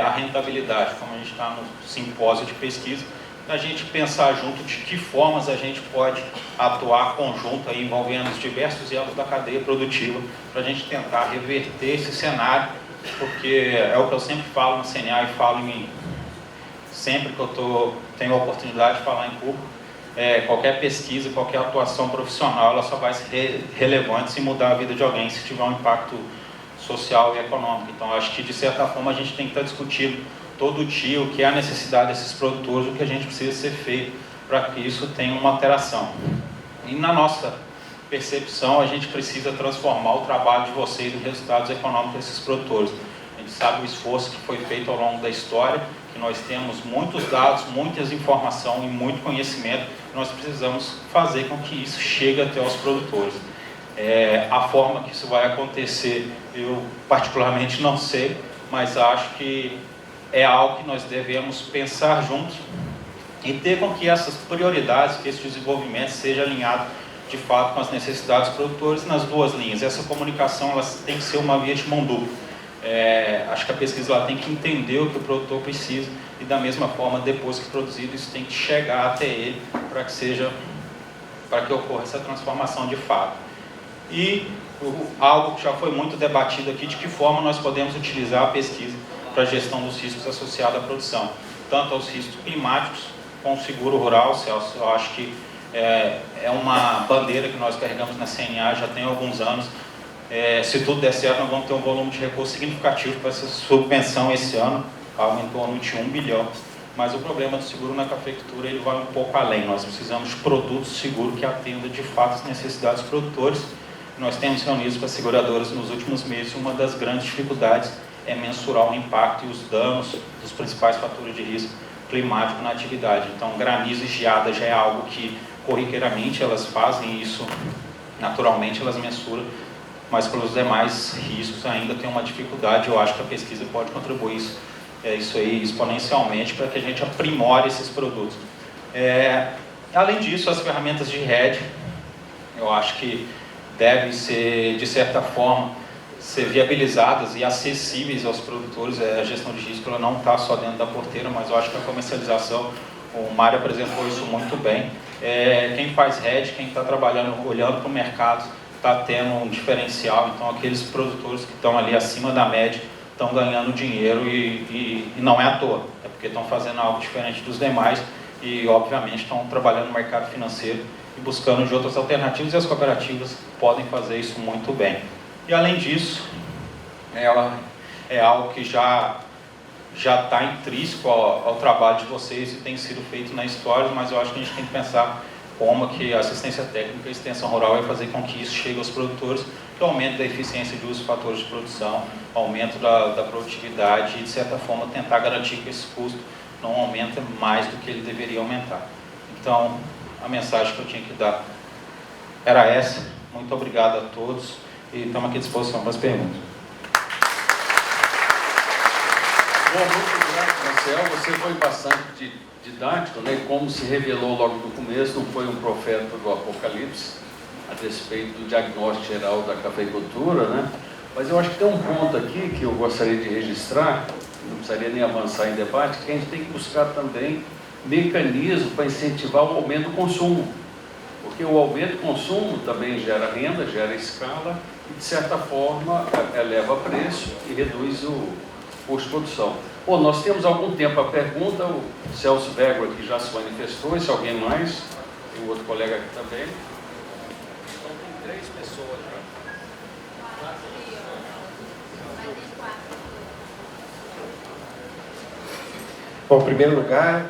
a rentabilidade, como a gente está no simpósio de pesquisa, a gente pensar junto de que formas a gente pode atuar conjunto aí, envolvendo os diversos elos da cadeia produtiva, para a gente tentar reverter esse cenário, porque é o que eu sempre falo na CNA e falo sempre que eu tenho a oportunidade de falar em público, qualquer pesquisa, qualquer atuação profissional, ela só vai ser relevante se mudar a vida de alguém, se tiver um impacto social e econômico. Então, acho que de certa forma a gente tem que estar discutindo todo dia o que é a necessidade desses produtores, o que a gente precisa ser feito para que isso tenha uma alteração. E na nossa percepção, a gente precisa transformar o trabalho de vocês em resultados econômicos desses produtores. A gente sabe o esforço que foi feito ao longo da história, que nós temos muitos dados, muitas informações e muito conhecimento, que nós precisamos fazer com que isso chegue até os produtores. A forma que isso vai acontecer, eu particularmente não sei, mas acho que é algo que nós devemos pensar juntos e ter com que essas prioridades, que esse desenvolvimento seja alinhado de fato com as necessidades dos produtores nas duas linhas. Essa comunicação ela tem que ser uma via de mão dupla. Acho que a pesquisa ela tem que entender o que o produtor precisa e da mesma forma, depois que produzido, isso tem que chegar até ele para que ocorra essa transformação de fato. E algo que já foi muito debatido aqui, de que forma nós podemos utilizar a pesquisa para a gestão dos riscos associados à produção, tanto aos riscos climáticos com o seguro rural. Celso, eu acho que é uma bandeira que nós carregamos na CNA já tem alguns anos. Se tudo der certo, nós vamos ter um volume de recurso significativo para essa subvenção esse ano, algo em torno de 1 bilhão. Mas o problema do seguro na cafeicultura ele vai um pouco além. Nós precisamos de produtos seguros que atendam de fato as necessidades dos produtores. Nós temos reunido com as seguradoras nos últimos meses e uma das grandes dificuldades é mensurar o impacto e os danos dos principais fatores de risco climático na atividade. Então, granizo e geada já é algo que corriqueiramente elas fazem isso, naturalmente elas mensuram, mas pelos demais riscos ainda tem uma dificuldade. Eu acho que a pesquisa pode contribuir isso aí exponencialmente para que a gente aprimore esses produtos. Além disso, as ferramentas de hedge, eu acho que devem ser, de certa forma, ser viabilizadas e acessíveis aos produtores. A gestão de risco ela não está só dentro da porteira, mas eu acho que a comercialização, o Mário apresentou isso muito bem. Quem faz hedge, quem está trabalhando, olhando para o mercado, está tendo um diferencial. Então, aqueles produtores que estão ali acima da média estão ganhando dinheiro e não é à toa, é porque estão fazendo algo diferente dos demais e, obviamente, estão trabalhando no mercado financeiro e buscando de outras alternativas, e as cooperativas podem fazer isso muito bem. E além disso, ela é algo que já está intrínseco ao trabalho de vocês e tem sido feito na história, mas eu acho que a gente tem que pensar como que a assistência técnica e a extensão rural vai fazer com que isso chegue aos produtores, que aumento da eficiência de uso de fatores de produção, aumento da produtividade e, de certa forma, tentar garantir que esse custo não aumenta mais do que ele deveria aumentar. Então, a mensagem que eu tinha que dar era essa. Muito obrigado a todos e estamos aqui à disposição para as perguntas. Bom, muito obrigado, Marcel. Você foi bastante didático, né? Como se revelou logo no começo, não foi um profeta do Apocalipse a respeito do diagnóstico geral da cafeicultura, né? Mas eu acho que tem um ponto aqui que eu gostaria de registrar, não precisaria nem avançar em debate, que a gente tem que buscar também mecanismos para incentivar o aumento do consumo. Porque o aumento do consumo também gera renda, gera escala e, de certa forma, eleva preço e reduz o custo de produção. Bom, nós temos algum tempo a pergunta, o Celso Vego aqui já se manifestou, e se alguém mais, tem outro colega aqui também. Então, tem 3 pessoas já. Bom, em primeiro lugar,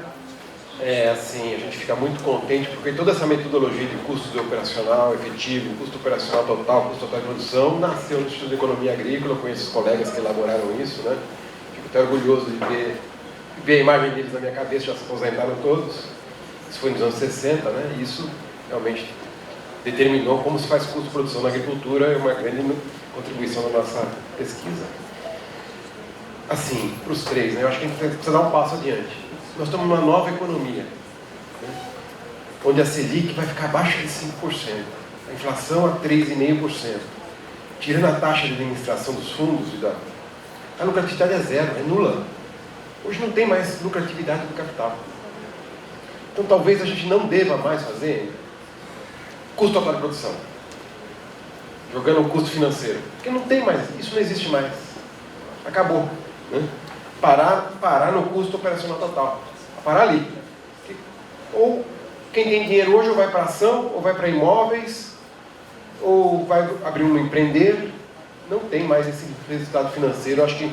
a gente fica muito contente porque toda essa metodologia de custo operacional efetivo, custo operacional total, custo total de produção, nasceu no Instituto de Economia Agrícola. Eu conheço os colegas que elaboraram isso, né? Fico até orgulhoso de ver a imagem deles na minha cabeça, já se aposentaram todos. Isso foi nos anos 60, né? E isso realmente determinou como se faz custo de produção na agricultura, é uma grande contribuição na nossa pesquisa. Assim, para os 3, né? Eu acho que a gente precisa dar um passo adiante. Nós estamos numa nova economia, né? Onde a Selic vai ficar abaixo de 5%, a inflação a 3,5%, tirando a taxa de administração dos fundos, a lucratividade é zero, é nula. Hoje não tem mais lucratividade do capital. Então talvez a gente não deva mais fazer custo total de produção, jogando o custo financeiro, porque não tem mais, isso não existe mais, acabou, né? Parar no custo operacional total, parar ali. Ou quem tem dinheiro hoje ou vai para ação, ou vai para imóveis, ou vai abrir um empreender, não tem mais esse resultado financeiro. Eu acho que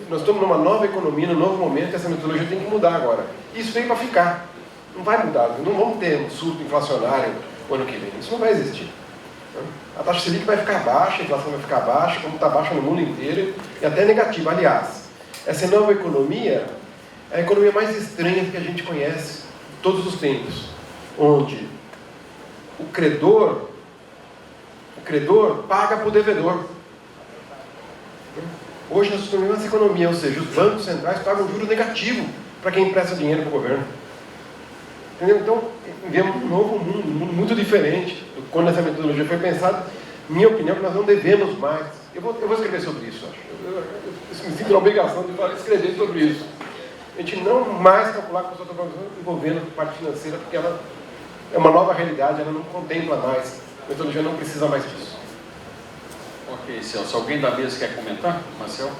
nós estamos numa nova economia, num novo momento, e essa metodologia tem que mudar agora. Isso veio para ficar, não vai mudar, não vamos ter um surto inflacionário o ano que vem, isso não vai existir. A taxa Selic vai ficar baixa, a inflação vai ficar baixa, como está baixa no mundo inteiro, e até negativa. Aliás, essa nova economia é a economia mais estranha que a gente conhece de todos os tempos, onde o credor paga para o devedor. Hoje nós estamos nessa economia, ou seja, os bancos centrais pagam juro negativo para quem empresta dinheiro para o governo. Entendeu? Então, vemos um novo mundo, um mundo muito diferente. Quando essa metodologia foi pensada, minha opinião é que nós não devemos mais. Eu vou escrever sobre isso, acho. Eu me sinto na obrigação de escrever sobre isso. A gente não mais calcular com a sua envolvendo a parte financeira, porque ela é uma nova realidade, ela não contempla mais. A metodologia não precisa mais disso. Ok, Celso. Alguém da mesa quer comentar? Marcel?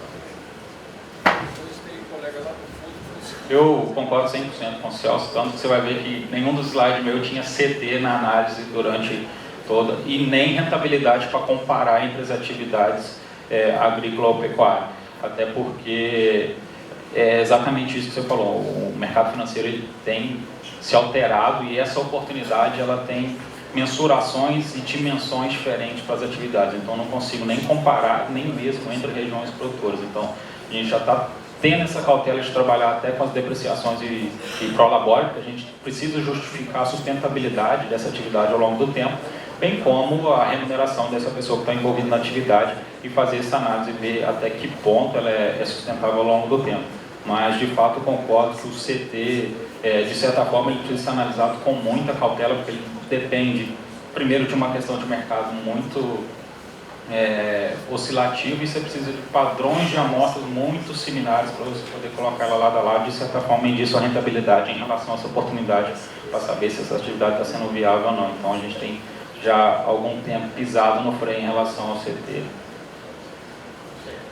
Eu concordo 100% com o Celso, tanto que você vai ver que nenhum dos slides meu tinha CT na análise durante toda, e nem rentabilidade para comparar entre as atividades agrícola ou pecuária. Até porque é exatamente isso que você falou, o mercado financeiro ele tem se alterado e essa oportunidade ela tem mensurações e dimensões diferentes para as atividades. Então, não consigo nem comparar, nem mesmo entre regiões produtoras. Então, a gente já está tendo essa cautela de trabalhar até com as depreciações e prolabore, porque a gente precisa justificar a sustentabilidade dessa atividade ao longo do tempo, bem como a remuneração dessa pessoa que está envolvida na atividade e fazer essa análise e ver até que ponto ela é sustentável ao longo do tempo. Mas, de fato, eu concordo que o CT, de certa forma, ele precisa ser analisado com muita cautela, porque ele depende, primeiro, de uma questão de mercado muito oscilativo, e você precisa de padrões de amostras muito similares para você poder colocar ela lado a lado, de certa forma, e disso a rentabilidade em relação a essa oportunidade, para saber se essa atividade está sendo viável ou não. Então, a gente tem já há algum tempo pisado no freio em relação ao CT.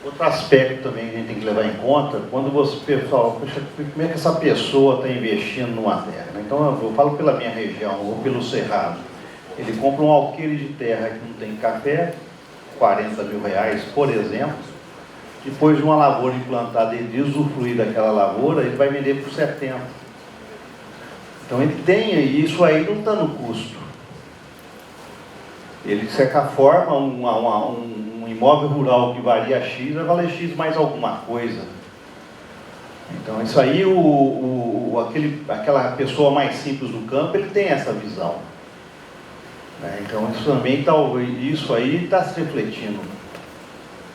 Outro aspecto também que a gente tem que levar em conta, quando você, pessoal, como é que essa pessoa está investindo numa terra? Né? Então, eu falo pela minha região, ou pelo Cerrado. Ele compra um alqueire de terra que não tem café, 40 mil reais, por exemplo. Depois de uma lavoura implantada e de usufruir daquela lavoura, ele vai vender por 70. Então, ele tem, e isso aí não está no custo. Ele, de certa forma, um imóvel rural que varia X, vai valer X mais alguma coisa. Então, isso aí, aquela pessoa mais simples do campo, ele tem essa visão. Né? Então, isso também isso aí está se refletindo.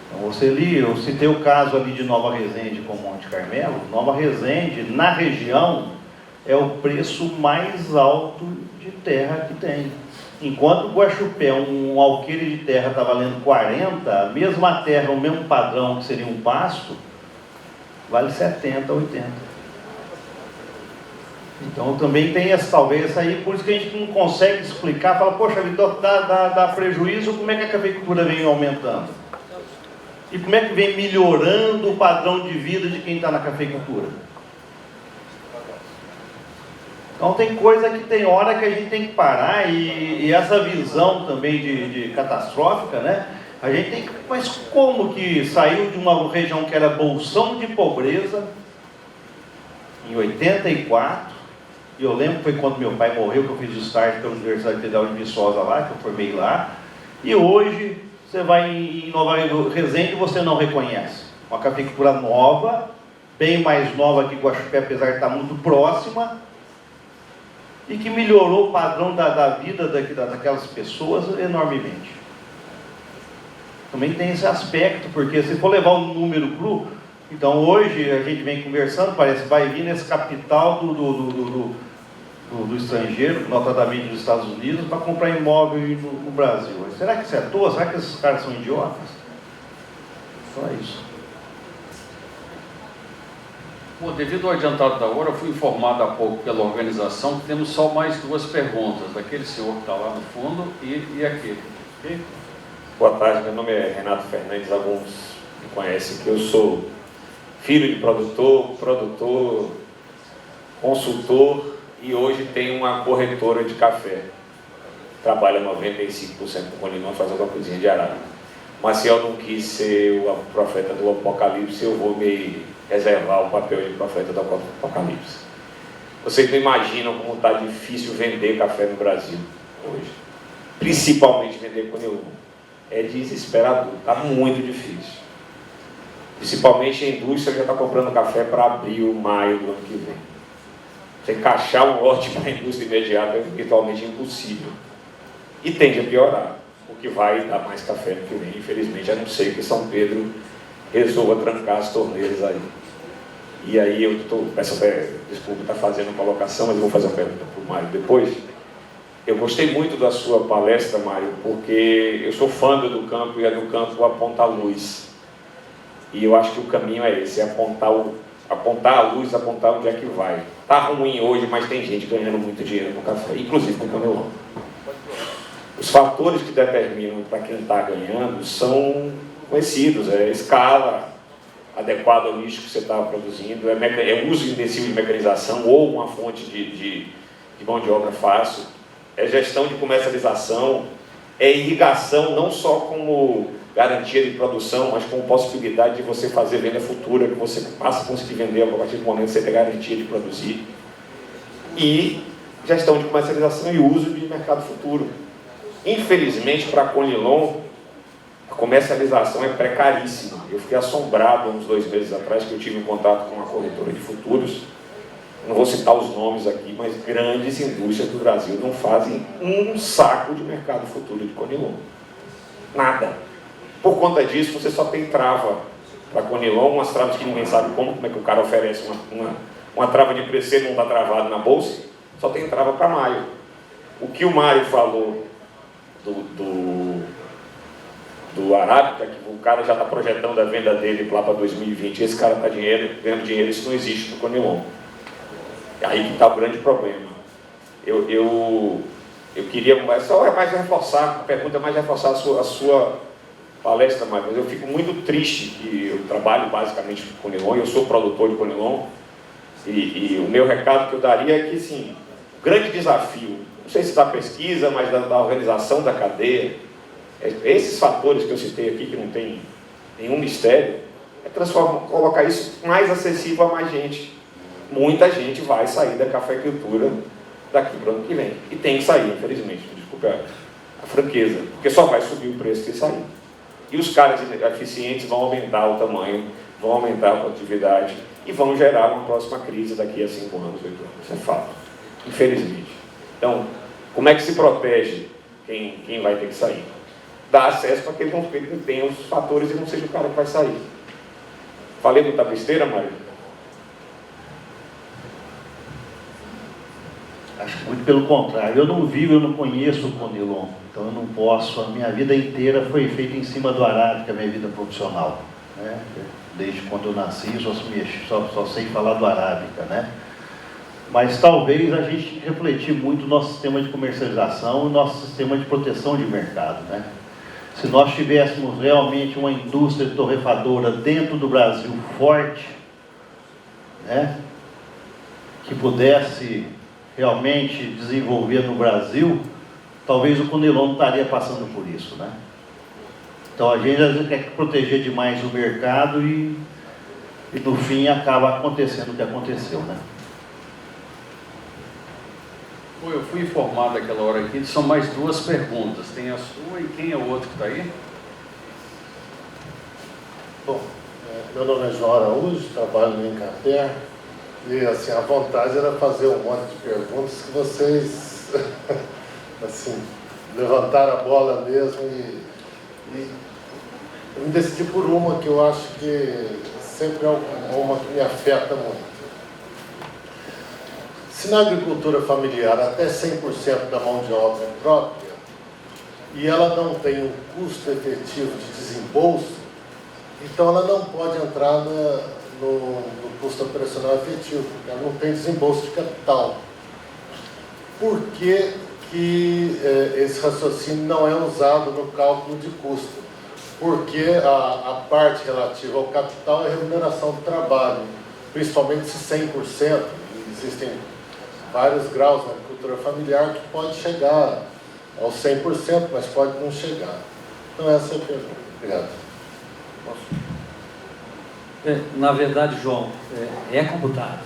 Então, eu citei o caso ali de Nova Resende com Monte Carmelo. Nova Resende, na região, é o preço mais alto de terra que tem. Enquanto o Guaxupé, um alqueire de terra está valendo 40, a mesma terra, o mesmo padrão que seria um pasto, vale 70, 80. Então também tem talvez aí, por isso que a gente não consegue explicar, fala, poxa, dá prejuízo, como é que a cafeicultura vem aumentando? E como é que vem melhorando o padrão de vida de quem está na cafeicultura? Então tem coisa que tem hora que a gente tem que parar e essa visão também de catastrófica, né? A gente tem que, mas como que saiu de uma região que era bolsão de pobreza em 84, e eu lembro que foi quando meu pai morreu que eu fiz o estágio pela Universidade Federal de Viçosa lá, que eu formei lá, e hoje você vai em Nova Resende e você não reconhece. Uma cafeicultura nova, bem mais nova que Guaxupé, apesar de estar muito próxima, e que melhorou o padrão da vida daquelas pessoas enormemente. Também tem esse aspecto, porque se for levar um número cru, então hoje a gente vem conversando, parece que vai vir nesse capital do estrangeiro, notadamente dos Estados Unidos, para comprar imóvel no Brasil. Será que isso é à toa? Será que esses caras são idiotas? Só isso. Bom, devido ao adiantado da hora, eu fui informado há pouco pela organização que temos só mais 2 perguntas, daquele senhor que está lá no fundo e aquele. Okay? Boa tarde, meu nome é Renato Fernandes, alguns me conhecem que eu sou filho de produtor, consultor e hoje tenho uma corretora de café. Trabalha 95% com limão, faz uma cozinha de arara. Mas se eu não quis ser o profeta do Apocalipse, eu vou me reservar o papel de profeta do Apocalipse. Vocês não imaginam como está difícil vender café no Brasil hoje. Principalmente vender conilon. É desesperador, está muito difícil. Principalmente a indústria já está comprando café para abril, maio do ano que vem. Você encaixar um lote para a indústria imediata é virtualmente impossível. E tende a piorar, o que vai dar mais café no que vem, infelizmente, a não ser que São Pedro resolva trancar as torneiras aí. E aí eu peço desculpa estar fazendo uma colocação, mas eu vou fazer uma pergunta para o Mário depois. Eu gostei muito da sua palestra, Mário, porque eu sou fã do campo e é do campo apontar a luz. E eu acho que o caminho é esse, é apontar a luz, apontar onde é que vai. Está ruim hoje, mas tem gente ganhando muito dinheiro no café, inclusive com o conilon. Os fatores que determinam para quem está ganhando são conhecidos, é escala adequada ao nicho que você está produzindo, é uso intensivo de mecanização ou uma fonte de mão de obra fácil, é gestão de comercialização, é irrigação não só como garantia de produção, mas como possibilidade de você fazer venda futura, que você passa a conseguir vender a partir do momento que você tem garantia de produzir, e gestão de comercialização e uso de mercado futuro. Infelizmente, para a Conilon, a comercialização é precaríssima. Eu fiquei assombrado há uns 2 meses atrás que eu tive um contato com uma corretora de futuros, não vou citar os nomes aqui, mas grandes indústrias do Brasil não fazem um saco de mercado futuro de Conilon. Nada. Por conta disso, você só tem trava para Conilon, umas travas que ninguém sabe como é que o cara oferece uma trava de preço e não está travado na bolsa, só tem trava para maio. O que o Mário falou do Arábica, que o cara já está projetando a venda dele lá para 2020, esse cara está ganhando dinheiro, isso não existe no Conilon. Aí que está o grande problema. Eu queria só mais reforçar, a pergunta é mais reforçar a palestra, mas eu fico muito triste que eu trabalho basicamente com conilon, eu sou produtor de conilon, e o meu recado que eu daria é que, sim, o grande desafio, não sei se da pesquisa, mas da organização da cadeia, esses fatores que eu citei aqui, que não tem nenhum mistério, é colocar isso mais acessível a mais gente. Muita gente vai sair da cafeicultura daqui para o ano que vem. E tem que sair, infelizmente, desculpe a franqueza, porque só vai subir o preço se sair. E os caras eficientes vão aumentar o tamanho, vão aumentar a produtividade e vão gerar uma próxima crise daqui a 5 anos, 8 anos. Isso é fato, infelizmente. Então, como é que se protege quem vai ter que sair? Dá acesso para que ele não tenha os fatores e não seja o cara que vai sair. Falei muita besteira, Mário? Acho que muito pelo contrário. Eu não vivo, eu não conheço o conilon. Então eu não posso, a minha vida inteira foi feita em cima do arábica, a minha vida profissional. Né? Desde quando eu nasci, eu só sei falar do arábica, né? Mas talvez a gente tenha que refletir muito o nosso sistema de comercialização e o nosso sistema de proteção de mercado, né? Se nós tivéssemos realmente uma indústria torrefadora dentro do Brasil forte, né? Que pudesse realmente desenvolver no Brasil, talvez o conilon não estaria passando por isso, né? Então a gente às vezes quer proteger demais o mercado e no fim acaba acontecendo o que aconteceu, né? Eu fui informado naquela hora aqui, são mais 2 perguntas. Tem a sua e quem é o outro que está aí? Bom, meu nome é João Araújo, trabalho no Incaper. E assim, a vontade era fazer um monte de perguntas que vocês assim, levantaram a bola mesmo e eu me decidi por uma que eu acho que sempre é uma que me afeta muito. Se na agricultura familiar até 100% da mão de obra é própria e ela não tem um custo efetivo de desembolso, então ela não pode entrar no custo operacional efetivo, porque ela não tem desembolso de capital. Por que esse raciocínio não é usado no cálculo de custo? Porque a parte relativa ao capital é a remuneração do trabalho, principalmente se 100%. Existem vários graus na agricultura familiar que pode chegar aos 100%, mas pode não chegar. Então essa é a pergunta. Obrigado. Na verdade, João, é computado.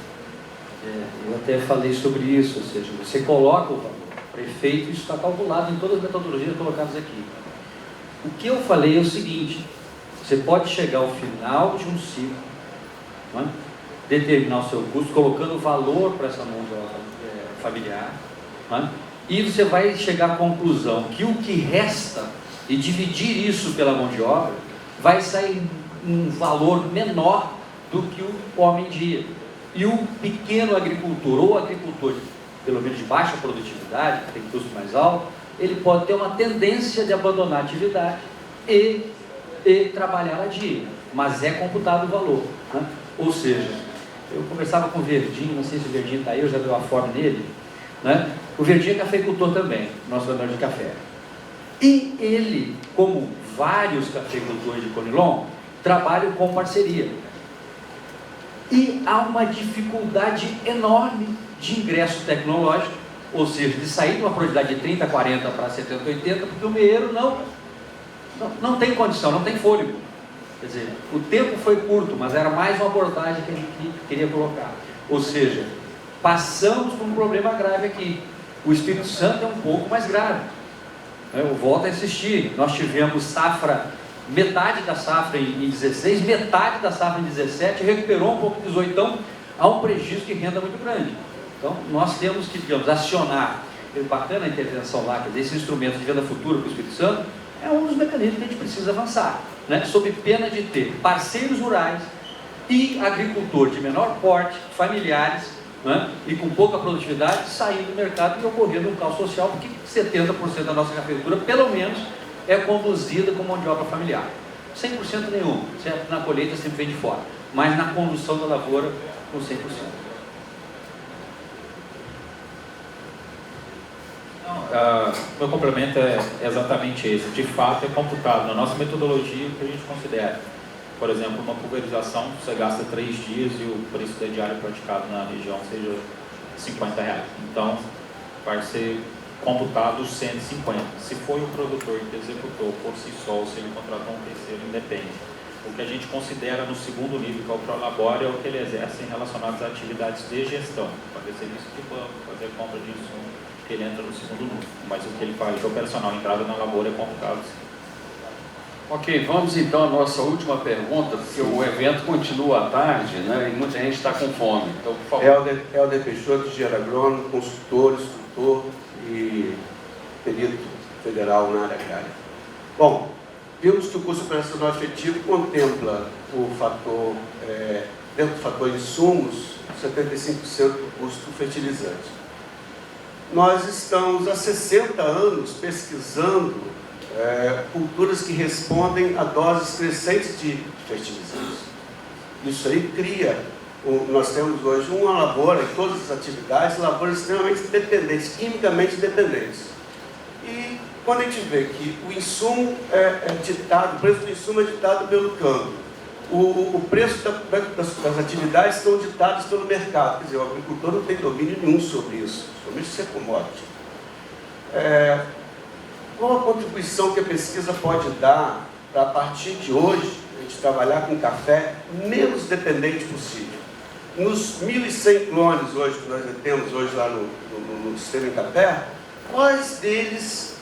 Eu até falei sobre isso, ou seja, você coloca o valor prefeito, isso está calculado em todas as metodologias colocadas aqui. O que eu falei é o seguinte: você pode chegar ao final de um ciclo, não é? Determinar o seu custo, colocando valor para essa mão de obra familiar, não é? E você vai chegar à conclusão que o que resta, e dividir isso pela mão de obra, vai sair um valor menor do que o homem-dia. E o pequeno agricultor, ou agricultor, pelo menos de baixa produtividade, que tem custo mais alto, ele pode ter uma tendência de abandonar a atividade e trabalhar a dia, mas é computado o valor, né? Ou seja, eu conversava com o Verdinho, não sei se o Verdinho está aí, eu já dei uma forma nele, né? O Verdinho é cafeicultor também, nosso vendedor de café. E ele, como vários cafeicultores de conilon, trabalham com parceria. E há uma dificuldade enorme de ingresso tecnológico, ou seja, de sair de uma produtividade de 30, 40 para 70, 80, porque o meeiro não tem condição, não tem fôlego. Quer dizer, o tempo foi curto, mas era mais uma abordagem que a gente queria colocar. Ou seja, passamos por um problema grave aqui. O Espírito Santo é um pouco mais grave. Eu volto a insistir, nós tivemos safra, metade da safra em 16, metade da safra em 17, recuperou um pouco em 18, então há um prejuízo de renda muito grande. Então nós temos que, digamos, acionar, bacana a intervenção lá, quer dizer, esse instrumento de venda futura para o Espírito Santo, é um dos mecanismos que a gente precisa avançar, né? Sob pena de ter parceiros rurais e agricultores de menor porte, familiares, né? E com pouca produtividade, saindo do mercado e ocorrendo um caos social, porque 70% da nossa cafeicultura, pelo menos, é conduzida com mão de obra familiar. 100% nenhum, certo? Na colheita sempre vem de fora, mas na condução da lavoura com 100%. Meu complemento é exatamente esse. De fato, é computado na nossa metodologia o que a gente considera. Por exemplo, uma pulverização, você gasta 3 dias e o preço da diária praticado na região seja R$50. Então, vai ser computado 150. Se foi o produtor que executou por si só, ou se ele contratou um terceiro, independe. O que a gente considera no segundo nível, que é o Prolabore, é o que ele exerce em relacionadas às atividades de gestão, fazer serviço de banco, fazer compra de insumo, que ele entra no segundo nível. Mas o que ele faz de operacional, entrada na lavoura, é computado. Ok, vamos então à nossa última pergunta, porque o evento continua à tarde, né, e muita gente está com fome. Então, por favor. Helder Peixoto, engenheiro agrônomo, consultor, instrutor e perito federal na área agrária. Bom, vimos que o custo operacional efetivo contempla o fator, dentro do fator insumos, 75% do custo fertilizante. Nós estamos há 60 anos pesquisando culturas que respondem a doses crescentes de fertilizantes. Isso aí cria, nós temos hoje uma lavoura, em todas as atividades, lavouras extremamente dependentes, quimicamente dependentes. E quando a gente vê que o insumo o preço do insumo é ditado pelo câmbio, o preço das atividades são ditados pelo mercado, quer dizer, o agricultor não tem domínio nenhum sobre isso, somente se é commodity. Qual a contribuição que a pesquisa pode dar para, a partir de hoje, a gente trabalhar com café menos dependente possível? Nos 1.100 clones hoje, que nós temos hoje lá no sistema Incapé, quais deles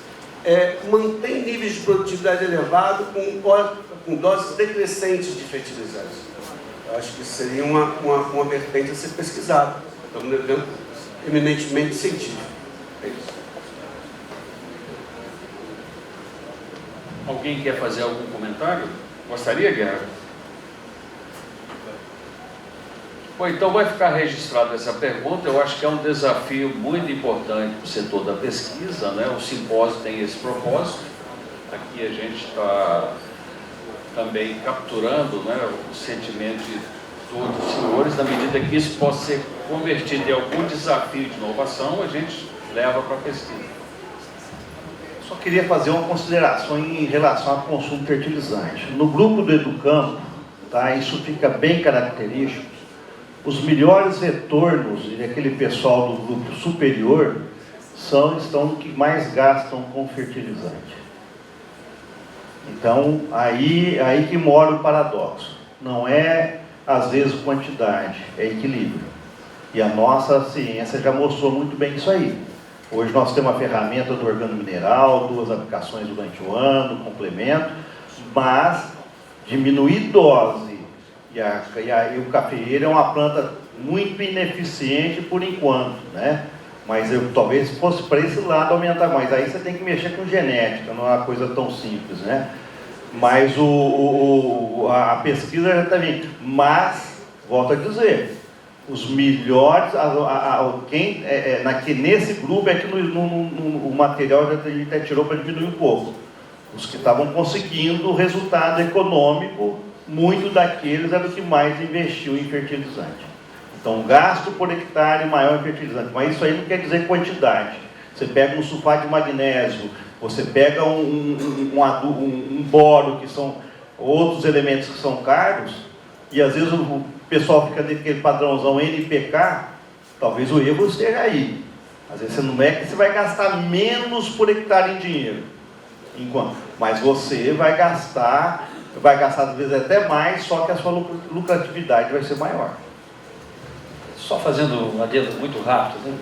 mantém níveis de produtividade elevado com doses decrescentes de fertilizantes? Eu acho que isso seria uma vertente a ser pesquisada. Estamos num evento eminentemente científico. É isso. Alguém quer fazer algum comentário? Gostaria, Guerra? Bom, então vai ficar registrada essa pergunta. Eu acho que é um desafio muito importante para o setor da pesquisa, né? O simpósio tem esse propósito. Aqui a gente está também capturando, né, o sentimento de todos os senhores. Na medida que isso possa ser convertido em algum desafio de inovação, a gente leva para a pesquisa. Só queria fazer uma consideração em relação ao consumo de fertilizante. No grupo do Educampo, tá, isso fica bem característico. Os melhores retornos daquele pessoal do grupo superior estão que mais gastam com fertilizante. Então, aí que mora o paradoxo. Não é, às vezes, quantidade, é equilíbrio. E a nossa ciência já mostrou muito bem isso aí. Hoje nós temos uma ferramenta do organomineral, 2 aplicações durante o ano, complemento, mas diminuir dose e o cafeeiro é uma planta muito ineficiente por enquanto, né? Mas talvez fosse para esse lado aumentar mais. Aí você tem que mexer com genética, não é uma coisa tão simples, né? Mas a pesquisa já está vindo. Mas, volto a dizer, os melhores, nesse grupo é que o material já até tirou para diminuir um pouco. Os que estavam conseguindo o resultado econômico, muito daqueles era o que mais investiu em fertilizante. Então, gasto por hectare maior em fertilizante, mas isso aí não quer dizer quantidade. Você pega um sulfato de magnésio, você pega um boro, que são outros elementos que são caros, e às vezes o pessoal fica naquele padrãozão NPK, talvez o erro esteja aí. Às vezes você não é que você vai gastar menos por hectare em dinheiro, mas você vai gastar às vezes até mais, só que a sua lucratividade vai ser maior. Só fazendo um adendo muito rápido, né?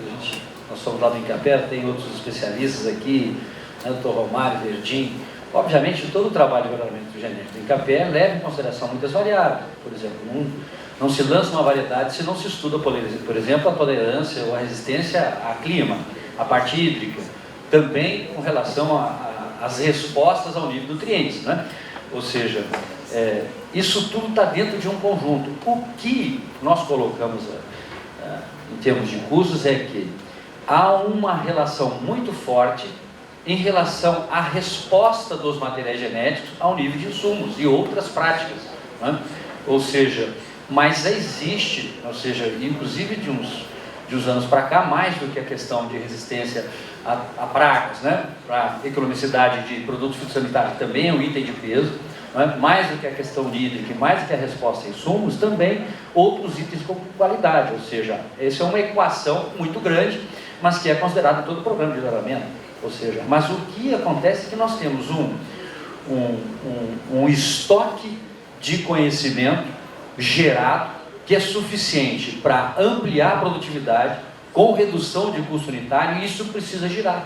Nós somos lá do Incapé, tem outros especialistas aqui, né? Dr. Romário, Verdim. Obviamente, todo o trabalho de melhoramento genético do Incapé leva em consideração muitas variáveis. Por exemplo, não se lança uma variedade se não se estuda, por exemplo, a tolerância ou a resistência a clima, a parte hídrica, também com relação às respostas ao nível de nutrientes, né? Ou seja, isso tudo está dentro de um conjunto. O que nós colocamos em termos de custos é que há uma relação muito forte em relação à resposta dos materiais genéticos ao nível de insumos e outras práticas, né? Ou seja, mas existe, ou seja, inclusive de uns de uns anos para cá, mais do que a questão de resistência a pragas, né? Para economicidade de produtos fitossanitários também é um item de peso, né? Mais do que a questão hídrica, mais do que a resposta a insumos, também outros itens como qualidade, ou seja, essa é uma equação muito grande, mas que é considerada em todo o programa de melhoramento. Ou seja, mas o que acontece é que nós temos um estoque de conhecimento gerado que é suficiente para ampliar a produtividade com redução de custo unitário, e isso precisa girar.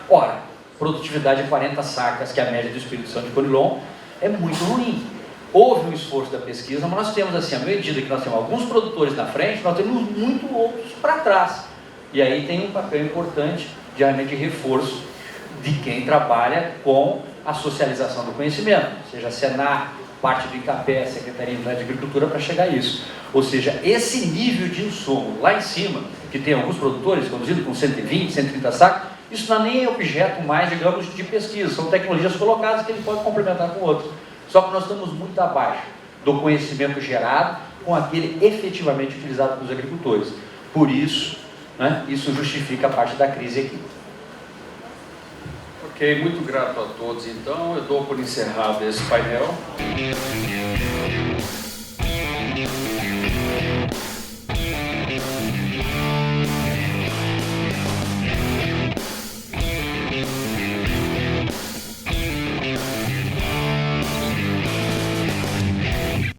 Ora, produtividade de 40 sacas, que é a média do Espírito Santo de Conilon, é muito ruim. Houve um esforço da pesquisa, mas nós temos assim, à medida que nós temos alguns produtores na frente, nós temos muito outros para trás. E aí tem um papel importante de reforço de quem trabalha com a socialização do conhecimento, seja a Senar, parte do INCAPé, Secretaria de Agricultura, para chegar a isso. Ou seja, esse nível de insumo lá em cima, que tem alguns produtores conduzidos com 120, 130 sacos, isso não é nem objeto mais, digamos, de pesquisa, são tecnologias colocadas que ele pode complementar com outros. Só que nós estamos muito abaixo do conhecimento gerado com aquele efetivamente utilizado pelos agricultores. Por isso, né, isso justifica a parte da crise aqui. Ok, muito grato a todos. Então, eu dou por encerrado esse painel.